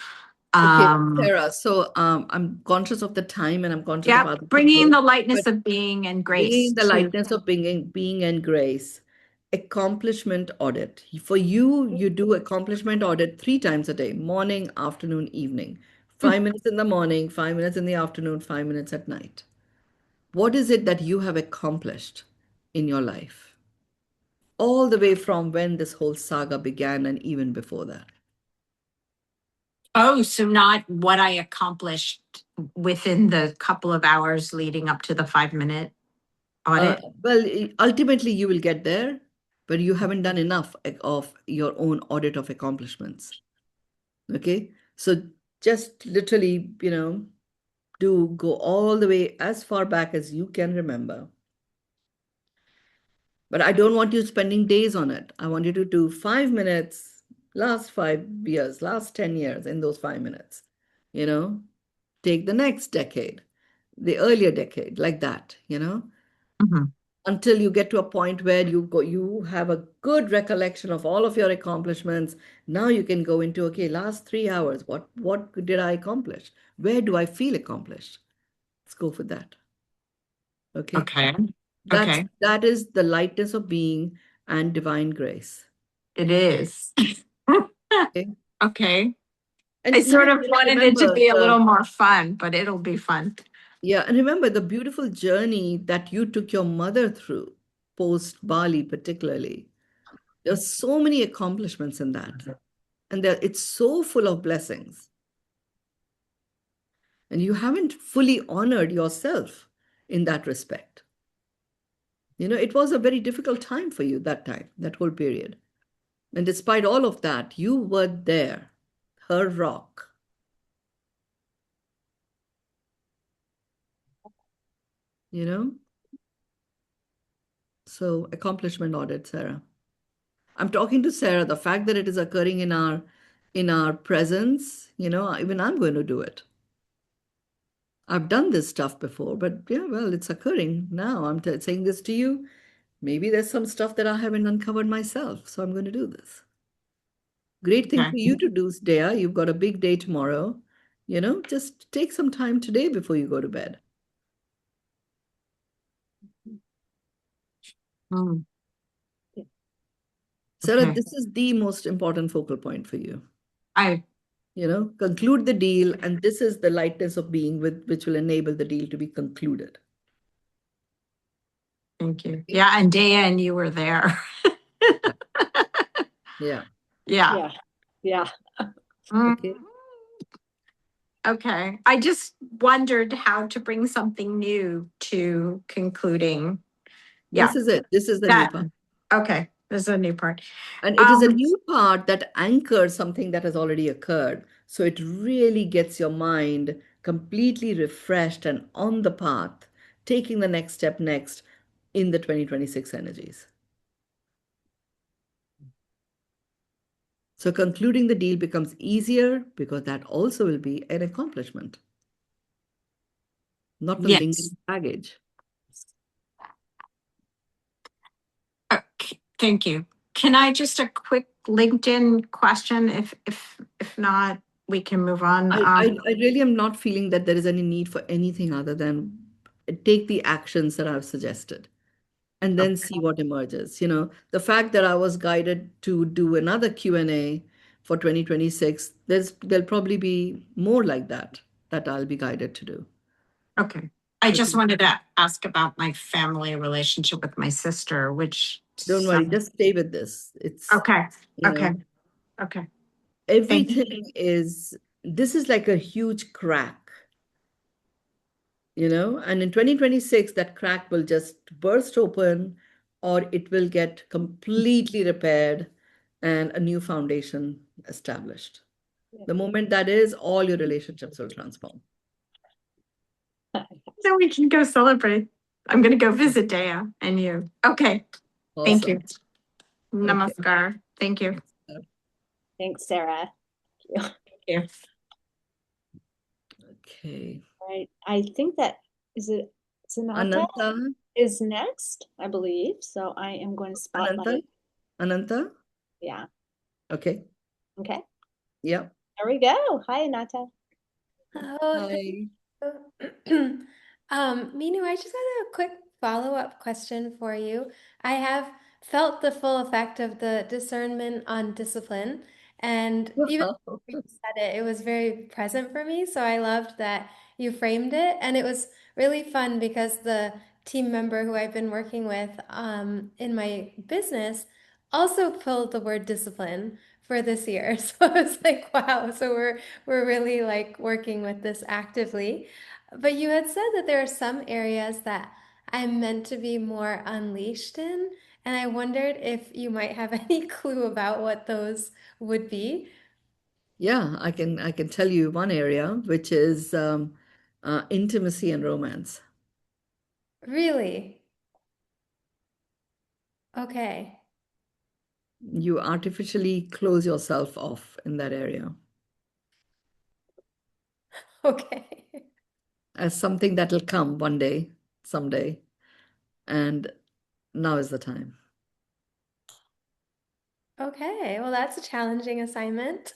Okay, Sarah, so I'm conscious of the time and I'm conscious of Yeah, other bringing people, the lightness but of being and grace bringing the to. lightness of being and grace. Accomplishment audit. For you, you do accomplishment audit 3 times a day, morning, afternoon, evening. 5 minutes in the morning, 5 minutes in the afternoon, 5 minutes at night. What is it that you have accomplished in your life? All the way from when this whole saga began and even before that. Oh, so not what I accomplished within the couple of hours leading up to the 5-minute audit? Ultimately, you will get there, but you haven't done enough of your own audit of accomplishments. Okay. So just literally, do go all the way as far back as you can remember. But I don't want you spending days on it. I want you to do 5 minutes, last 5 years, last 10 years in those 5 minutes. Take the next decade, the earlier decade, like that, Mhm. until you get to a point where you have a good recollection of all of your accomplishments. Now you can go into, okay, last 3 hours, what did I accomplish? Where do I feel accomplished? Let's go for that. Okay. Okay. That's Okay. that is the lightness of being and divine grace. It is. Okay. Okay. And I sort of wanted it to remember be a little more fun, but it'll be fun. and remember the beautiful journey that you took your mother through post Bali, particularly. There's so many accomplishments in that. And it's so full of blessings. And you haven't fully honored yourself in that respect. It was a very difficult time for you that time, that whole period. And despite all of that, you were there, her rock. you know so accomplishment audit, Sarah. I'm talking to Sarah. The fact that it is occurring in our presence, even I'm going to do it. I've done this stuff before, but yeah, well, it's occurring now. I'm saying this to you. Maybe there's some stuff that I haven't uncovered myself, so I'm going to do this. Great thing Okay. for you to do, Dea. You've got a big day tomorrow. Just take some time today before you go to bed. Mm, Sarah, okay. this is the most important focal point for you. I Conclude the deal, and this is the lightness of being which will enable the deal to be concluded. thank you. Yeah, and Dea and you were there. Yeah. Yeah. Yeah. Okay. Okay. I just wondered how to bring something new to concluding. Yeah. This is it. This is the new That. part. Okay. This is a new part. And it is a new part that anchors something that has already occurred. So it really gets your mind completely refreshed and on the path, taking the next step next in the 2026 energies. So concluding the deal becomes easier because that also will be an accomplishment, not the Yes. lingering baggage. Okay, thank you. Can I just a quick LinkedIn question? If not, we can move on. I really am not feeling that there is any need for anything other than take the actions that I've suggested and then see what emerges. The fact that I was guided to do another Q&A for 2026, there'll probably be more like that. that I'll be guided to do. Okay. I just Okay. wanted to ask about my family relationship with my sister, which Don't worry, just stay with this. It's, okay. you Okay. know, Okay. Thank you. everything is, this is like a huge crack, and in 2026, that crack will just burst open or it will get completely repaired and a new foundation established. The moment that is, all your relationships will transform. So we can go celebrate. I'm going to go visit Dea and you. Okay. Thank you. Awesome. Okay. Namaskar. Thank you. Thanks, Sarah. Thank you. Okay. Right. I think that Sanata Ananta, is next, I believe. So I am going to spotlight. Ananta. Yeah. Okay. Okay. Yeah. There we go. Hi, Anata. Oh, Hi. Minu, I just had a quick follow-up question for you. I have felt the full effect of the discernment on discipline, and even before you said it, it was very present for me. So I loved that you framed it, and it was really fun because the team member who I've been working with in my business also pulled the word discipline for this year. So I was like, wow, so we're really like working with this actively. But you had said that there are some areas that I'm meant to be more unleashed in, and I wondered if you might have any clue about what those would be. Yeah, I can tell you one area, which is intimacy and romance. Really? Okay. You artificially close yourself off in that area Okay. as something that'll come one day, someday, and now is the time. Okay. Well, that's a challenging assignment.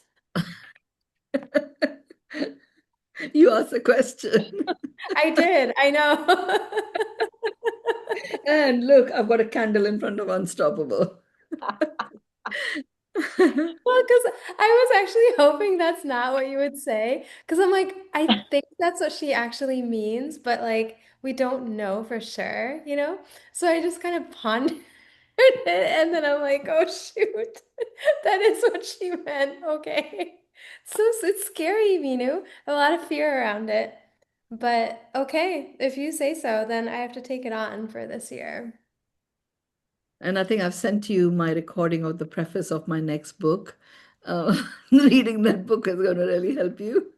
You asked a question. I did. I know. And look, I've got a candle in front of Unstoppable. Well, because I was actually hoping that's not what you would say. Because I'm like, I think that's what she actually means, but like, we don't know for sure, you know? So I just kind of pondered it, and then I'm like, oh, shoot, that is what she meant. Okay. So it's scary, Minu, a lot of fear around it. But okay, if you say so, then I have to take it on for this year. And I think I've sent you my recording of the preface of my next book. Reading that book is going to really help you.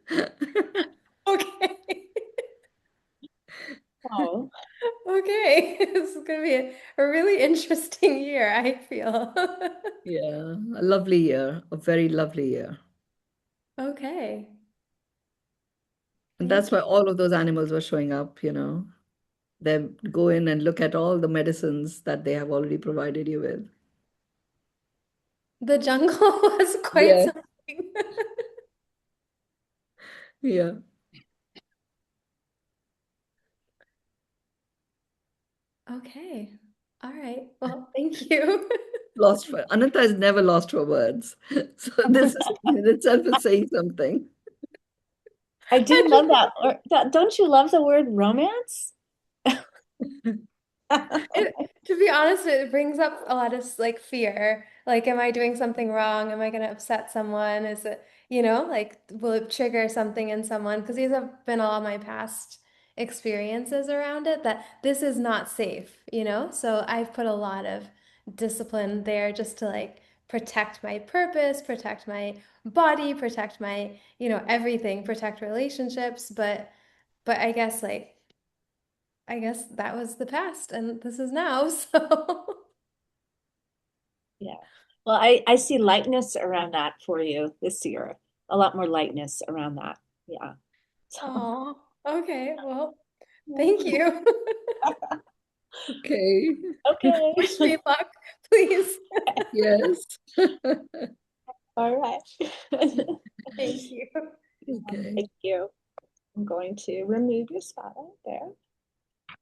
Okay. Oh, Okay, this is going to be a really interesting year, I feel. Yeah, a lovely year, a very lovely year. Okay, And thank that's why you. all of those animals were showing up. They go in and look at all the medicines that they have already provided you with. The jungle was quite Yeah, something. yeah. Okay, all right. Well, thank you. Ananta has never lost her words. So this is in itself is saying something. I I do love just that. Don't you love the word romance? to be honest, it brings up a lot of like fear. Like, am I doing something wrong? Am I going to upset someone? Is it, like, will it trigger something in someone? Because these have been all my past experiences around it that this is not safe. So I've put a lot of discipline there just to like protect my purpose, protect my body, protect my, everything, protect relationships. But I guess that was the past and this is now. So, Yeah. Well, I see lightness around that for you this year. A lot more lightness around that. Yeah. So, oh, okay. Well, thank you. Okay. okay. Wish me luck, please. Yes. All right. Thank you. Okay. Thank you. I'm going to remove your spotlight there.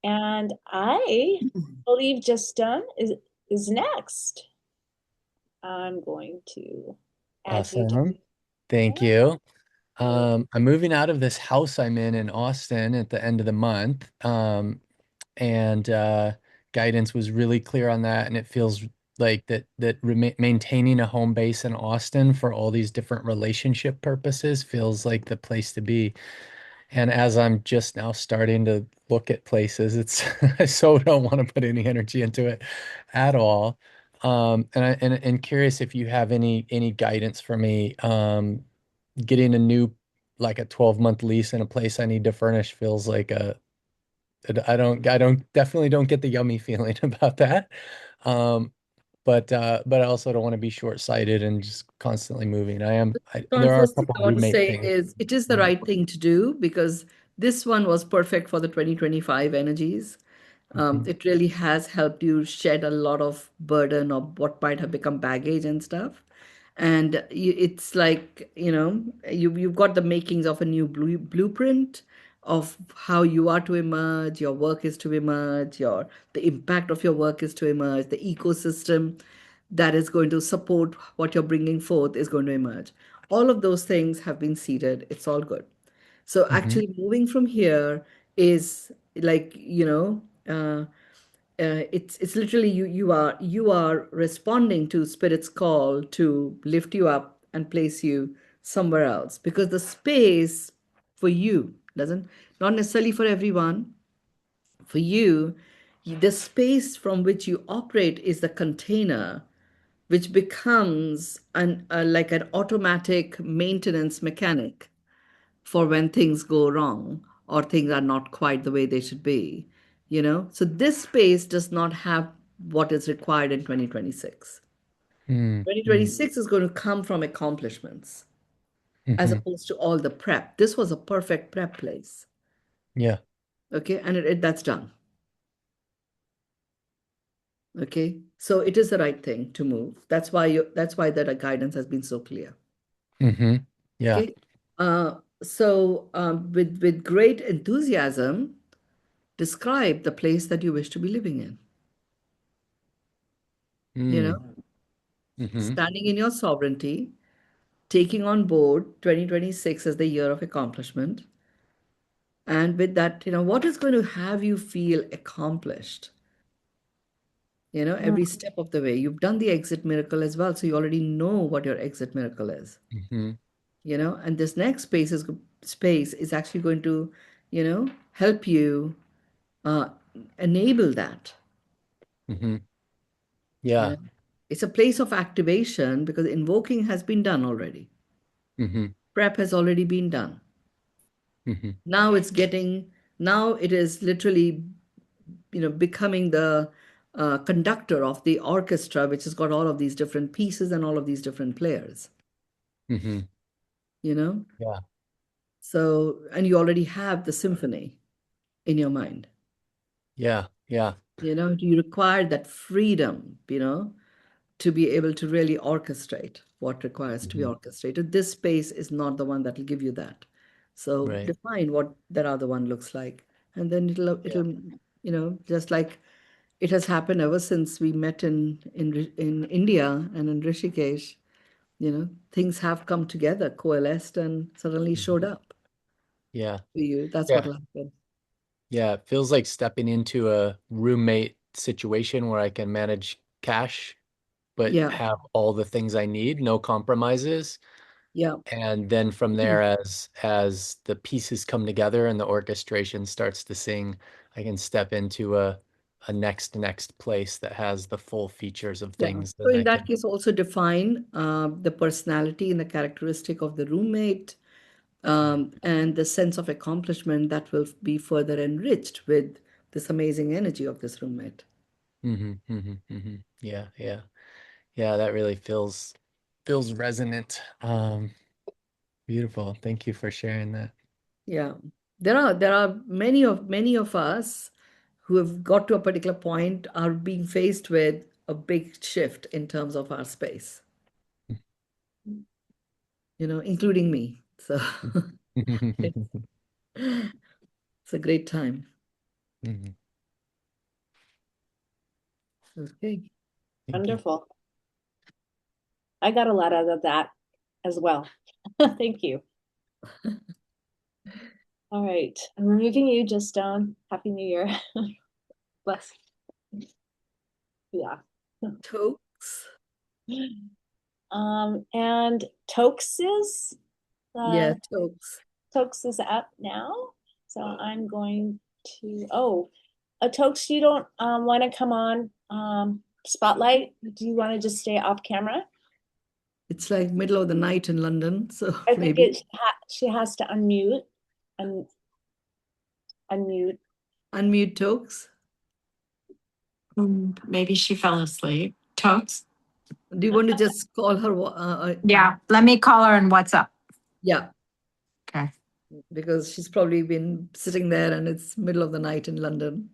And I believe just done is next. I'm going to add you to. Awesome. Thank you. I'm moving out of this house I'm in Austin at the end of the month. And guidance was really clear on that. And it feels like that maintaining a home base in Austin for all these different relationship purposes feels like the place to be. And as I'm just now starting to look at places, it's I so don't want to put any energy into it at all. And curious if you have any guidance for me. Getting a new like a 12-month lease in a place I need to furnish feels like I don't definitely don't get the yummy feeling about that. Um, but I also don't want to be short-sighted and just constantly moving. John, There are a first thing couple I want to roommate say things. is it is the right thing to do because this one was perfect for the 2025 energies. Mhm. It really has helped you shed a lot of burden of what might have become baggage and stuff. And it's like, you've got the makings of a new blueprint of how you are to emerge, your work is to emerge, the impact of your work is to emerge, the ecosystem that is going to support what you're bringing forth is going to emerge. All of those things have been seeded. It's all good. So Mhm. actually moving from here is like, it's literally you are responding to spirit's call to lift you up and place you somewhere else because the space for you doesn't, not necessarily for everyone, for you, the space from which you operate is the container which becomes like an automatic maintenance mechanic for when things go wrong or things are not quite the way they should be, so this space does not have what is required in 2026. Mm, mm, 2026 is going to come from accomplishments as mhm. opposed to all the prep. This was a perfect prep place. Yeah. Okay, and that's done. Okay, so it is the right thing to move. That's why that guidance has been so clear. Yeah. Okay, so with great enthusiasm, describe the place that you wish to be living in. You Mm, know, mhm. standing in your sovereignty, taking on board 2026 as the year of accomplishment, and with that, what is going to have you feel accomplished? Mm. Every step of the way. You've done the exit miracle as well, so you already know what your exit miracle is. Mhm. And this next space is actually going to help you uh, enable that. Mhm. you Yeah. know it's a place of activation because invoking has been done already, Mhm. prep has already been done. Mhm. Now it is literally becoming the conductor of the orchestra, which has got all of these different pieces and all of these different players. Mhm. you know Yeah. So, and you already have the symphony in your mind. Yeah. Yeah. You require that freedom, to be able to really orchestrate what requires to be Mhm. orchestrated. This space is not the one that will give you that. So Right. define what that other one looks like. And then Yeah. just like it has happened ever since we met in India and in Rishikesh, things have come together, coalesced, and suddenly showed Mhm. up Yeah. for you. That's what Yeah. will happen. Yeah. It feels like stepping into a roommate situation where I can manage cash, but Yeah, have all the things I need, no compromises. yeah. And then from there, as the pieces come together and the orchestration starts to sing, I can step into a next place that has the full features of Yeah. things So that in I that can. case, also define the personality and the characteristic of the roommate, and the sense of accomplishment that will be further enriched with this amazing energy of this roommate. Yeah, yeah, yeah. That really feels resonant. Beautiful. Thank you for sharing that. Yeah. There are many of us who have got to a particular point are being faced with a big shift in terms of our space, including me. So it's a great time. Mhm. Okay. Thank you. Wonderful. I got a lot out of that as well. Thank you. All right, I'm removing you, just Stone. Happy New Year. Bless. Yeah. Tokes. And Yeah, Tokes. Tokes is up now. So I'm going to, Tokes, you don't want to come on Spotlight? Do you want to just stay off camera? It's like middle of the night in London, so I think maybe. she has to unmute and unmute. Unmute Tokes. Maybe she fell asleep. Totes? Do you want to just call her? Yeah, let me call her and what's up. Yeah. Okay. Because she's probably been sitting there and it's middle of the night in London.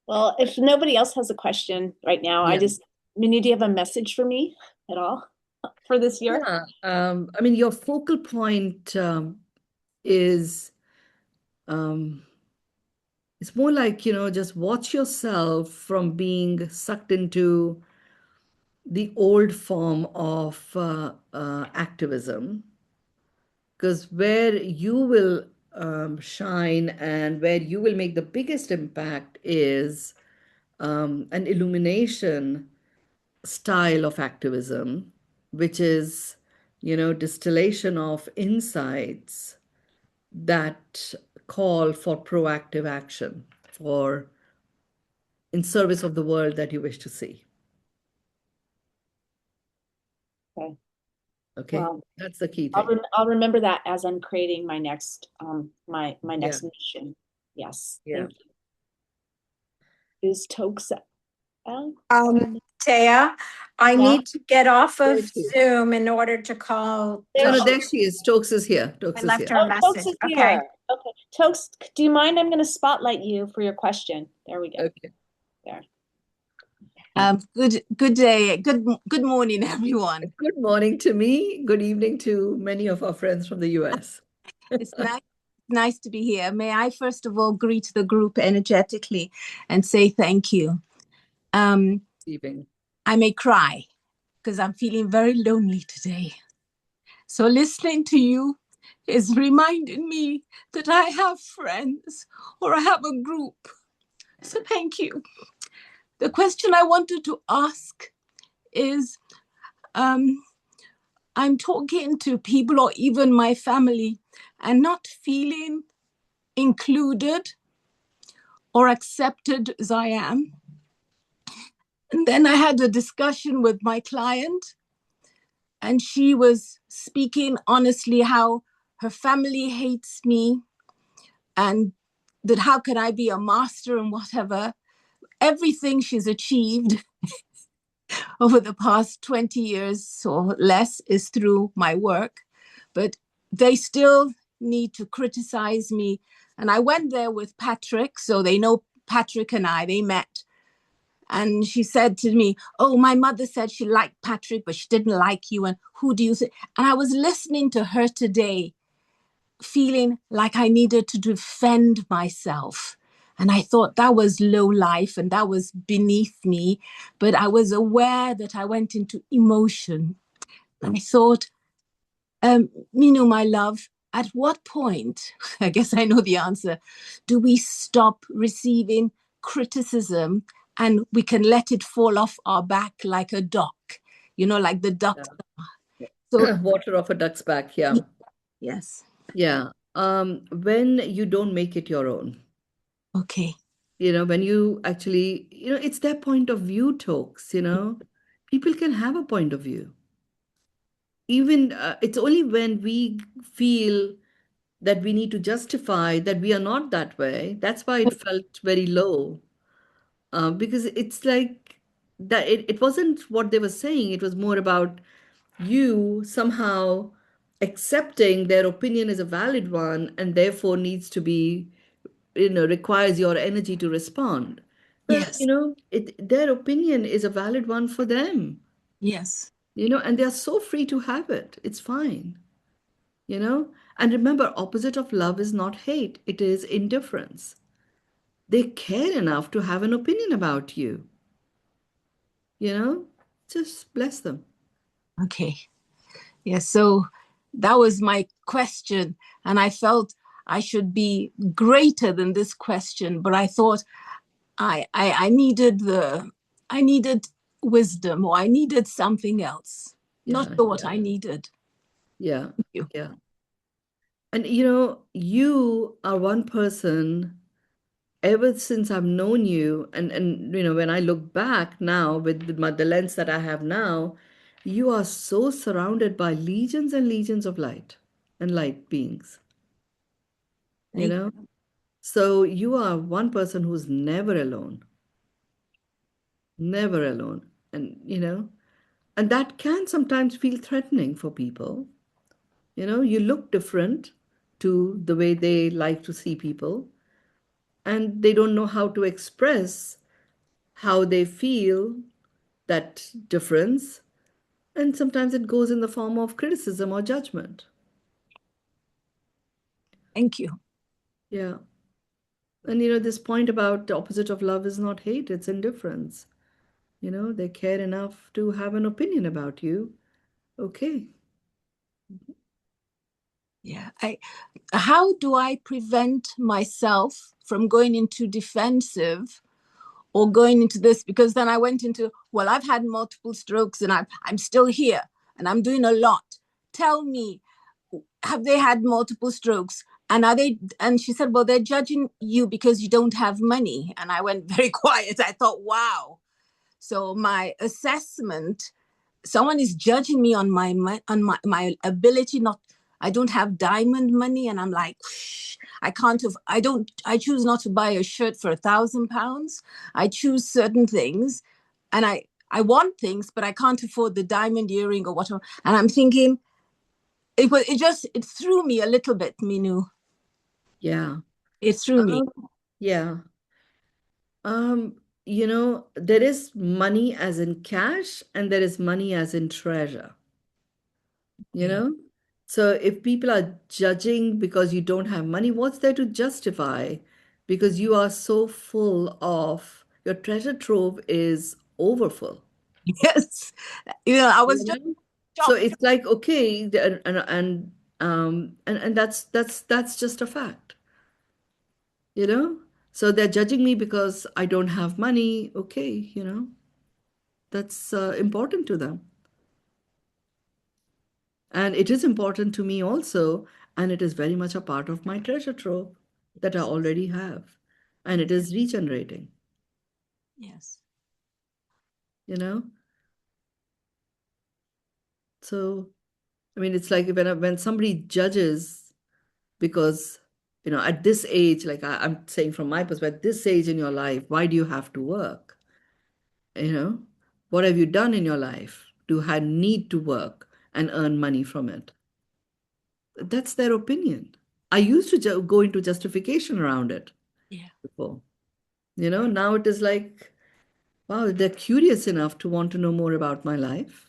Well, if nobody else has a question right now, Yeah. Mynoo, do you have a message for me at all for this year? Yeah. I mean, your focal point is it's more like, just watch yourself from being sucked into the old form of activism, because where you will shine and where you will make the biggest impact is an illumination style of activism, which is, distillation of insights that call for proactive action for in service of the world that you wish to see. Okay. Okay, Well, that's the key thing. I'll remember that as I'm creating my next my next Yeah. mission. Yes. Yeah. Thank you. Is Tokes out? Taya, I Yeah. need to get off of There she is. Zoom in order to call. No, there she is. Stokes is here. Stokes I is left here. her a Oh, Tokes message. is Okay. here. Okay. Tokes, do you mind? I'm going to spotlight you for your question. There we go. Okay. There. Good day. Good morning, everyone. Good morning to me. Good evening to many of our friends from the US. It's nice to be here. May I first of all greet the group energetically and say thank you. Evening. I may cry because I'm feeling very lonely today. So listening to you is reminding me that I have friends or I have a group. So thank you. The question I wanted to ask is, I'm talking to people or even my family and not feeling included or accepted as I am. And then I had a discussion with my client, and she was speaking honestly how her family hates me and that how can I be a master and whatever. Everything she's achieved over the past 20 years or less is through my work, but they still need to criticize me. And I went there with Patrick, so they know Patrick and they met. And she said to me, oh, my mother said she liked Patrick, but she didn't like you. And who do you think? And I was listening to her today, feeling like I needed to defend myself. And I thought that was low life and that was beneath me. But I was aware that I went into emotion. And I thought, Mynoo, my love, at what point, I guess I know the answer, do we stop receiving criticism and we can let it fall off our back like a duck, like the duck. Yeah. So water off a duck's back. Yeah. yes. Yeah. When you don't make it your own. Okay. When you actually, it's their point of view talks, people can have a point of view. Even it's only when we feel that we need to justify that we are not that way. That's why it felt very low. Because it's like that it wasn't what they were saying. It was more about you somehow accepting their opinion is a valid one and therefore needs to be, requires your energy to respond. But, Yes. Their opinion is a valid one for them, Yes. and they are so free to have it. It's fine, And remember, opposite of love is not hate, it is indifference. They care enough to have an opinion about you, just bless them. Okay. Yes. So that was my question. And I felt I should be greater than this question, but I thought I needed wisdom, or I needed something else. Not Yeah, sure what I needed. yeah, Thank you. yeah. And you are one person ever since I've known you, and when I look back now with the lens that I have now, you are so surrounded by legions and legions of light and light beings, you Thank know? So you are one person who's never alone, never alone. And that can sometimes feel threatening for people. You look different to the way they like to see people, and they don't know how to express how they feel that difference. And sometimes it goes in the form of criticism or judgment. Thank you. Yeah. And this point about the opposite of love is not hate, it's indifference. They care enough to have an opinion about you. Okay. Yeah. How do I prevent myself from going into defensive or going into this? Because then I went into, well, I've had multiple strokes and I'm still here and I'm doing a lot. Tell me, have they had multiple strokes? And are they? And she said, well, they're judging you because you don't have money. And I went very quiet. I thought, wow. So my assessment, someone is judging me on my ability. Not, I don't have diamond money, and I'm like, I can't have. I choose not to buy a shirt for £1,000. I choose certain things, and I want things, but I can't afford the diamond earring or whatever. And I'm thinking, it threw me a little bit, Mynoo. Yeah. It threw me. Yeah. There is money as in cash and there is money as in treasure. you Yeah. know so if people are judging because you don't have money, what's there to justify? Because you are so full of your treasure trove is overfull. Yes. I was just So shocked. it's like, okay, and that's just a fact. you know so they're judging me because I don't have money. Okay, that's important to them. And it is important to me also, and it is very much a part of my treasure trove that I already have. And it is regenerating, Yes. you know? So, I mean, it's like when somebody judges because, at this age, like I'm saying from my perspective, this age in your life, why do you have to work? You know, what have you done in your life to have need to work and earn money from it? That's their opinion. I used to go into justification around it Yeah. before. Now it is like, wow, they're curious enough to want to know more about my life.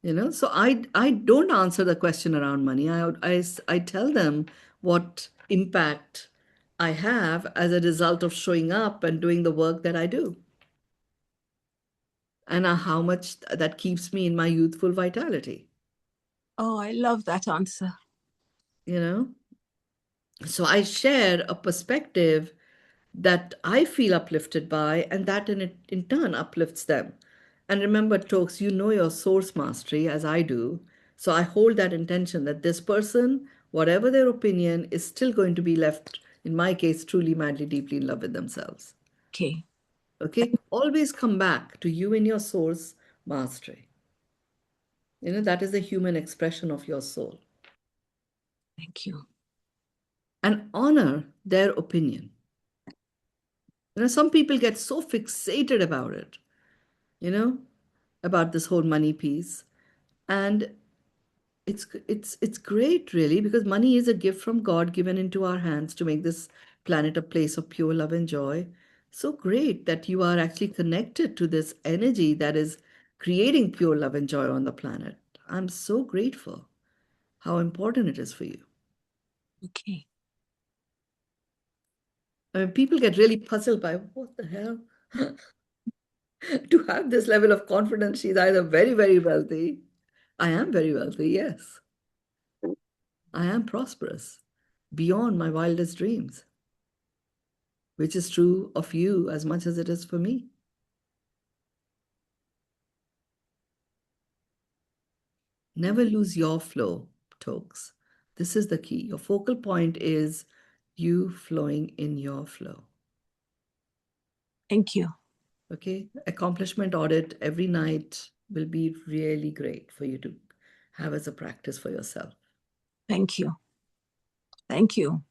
So I don't answer the question around money. I tell them what impact I have as a result of showing up and doing the work that I do, and how much that keeps me in my youthful vitality. Oh, I love that answer. you know so I share a perspective that I feel uplifted by, and that in turn uplifts them. And remember, Tokes, you know your source mastery as I do. So I hold that intention that this person, whatever their opinion, is still going to be left, in my case, truly, madly, deeply in love with themselves. Okay. Okay? Always come back to you in your source mastery. That is the human expression of your soul. Thank you. And honor their opinion. Some people get so fixated about it, you know, about this whole money piece. And it's great, really, because money is a gift from God given into our hands to make this planet a place of pure love and joy. So great that you are actually connected to this energy that is creating pure love and joy on the planet. I'm so grateful how important it is for you. Okay. I mean, people get really puzzled by what the hell. To have this level of confidence, she's either very, very wealthy. I am very wealthy, yes. I am prosperous beyond my wildest dreams, which is true of you as much as it is for me. Never lose your flow, Tokes. This is the key. Your focal point is you flowing in your flow. Thank you. Okay? Accomplishment audit every night will be really great for you to have as a practice for yourself. Thank you. Thank you.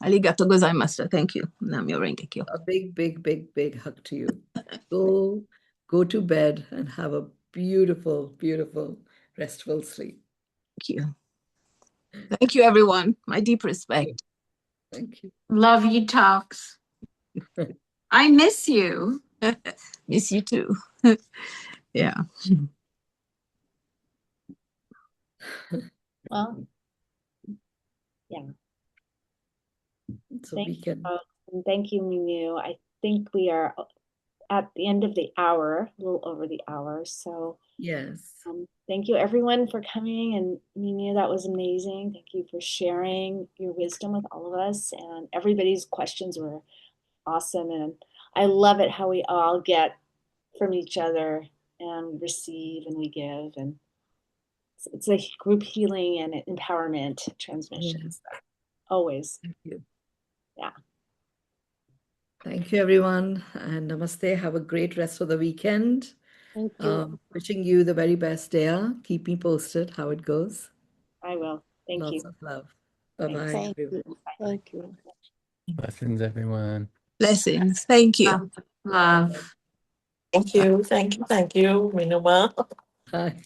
Arigato gozaimasu. Thank you. Namyo Renge Kyo. A big, big, big, big hug to you. Go to bed and have a beautiful, beautiful, restful sleep. Thank you. Thank you, everyone. My deep respect. Thank you. Love you, Talks. I miss you. Miss you too. Yeah. Well, yeah. So Thank we can. you, and thank you, Mynoo. I think we are at the end of the hour, a little over the hour. So Yes. thank you, everyone, for coming. And Mynoo, that was amazing. Thank you for sharing your wisdom with all of us. And everybody's questions were awesome. And I love it how we all get from each other and we receive and we give. And it's a group healing and empowerment transmission. Yes. Always. Thank you. Yeah. Thank you, everyone. And namaste. Have a great rest of the weekend. Thank you. Wishing you the very best, Dea. Keep me posted how it goes. I will. Thank Lots you. of love. Bye-bye, Thank everyone. you. Thank you. Blessings, everyone. Blessings. Thank you. Love. Thank you, Mynoo Ma. Bye.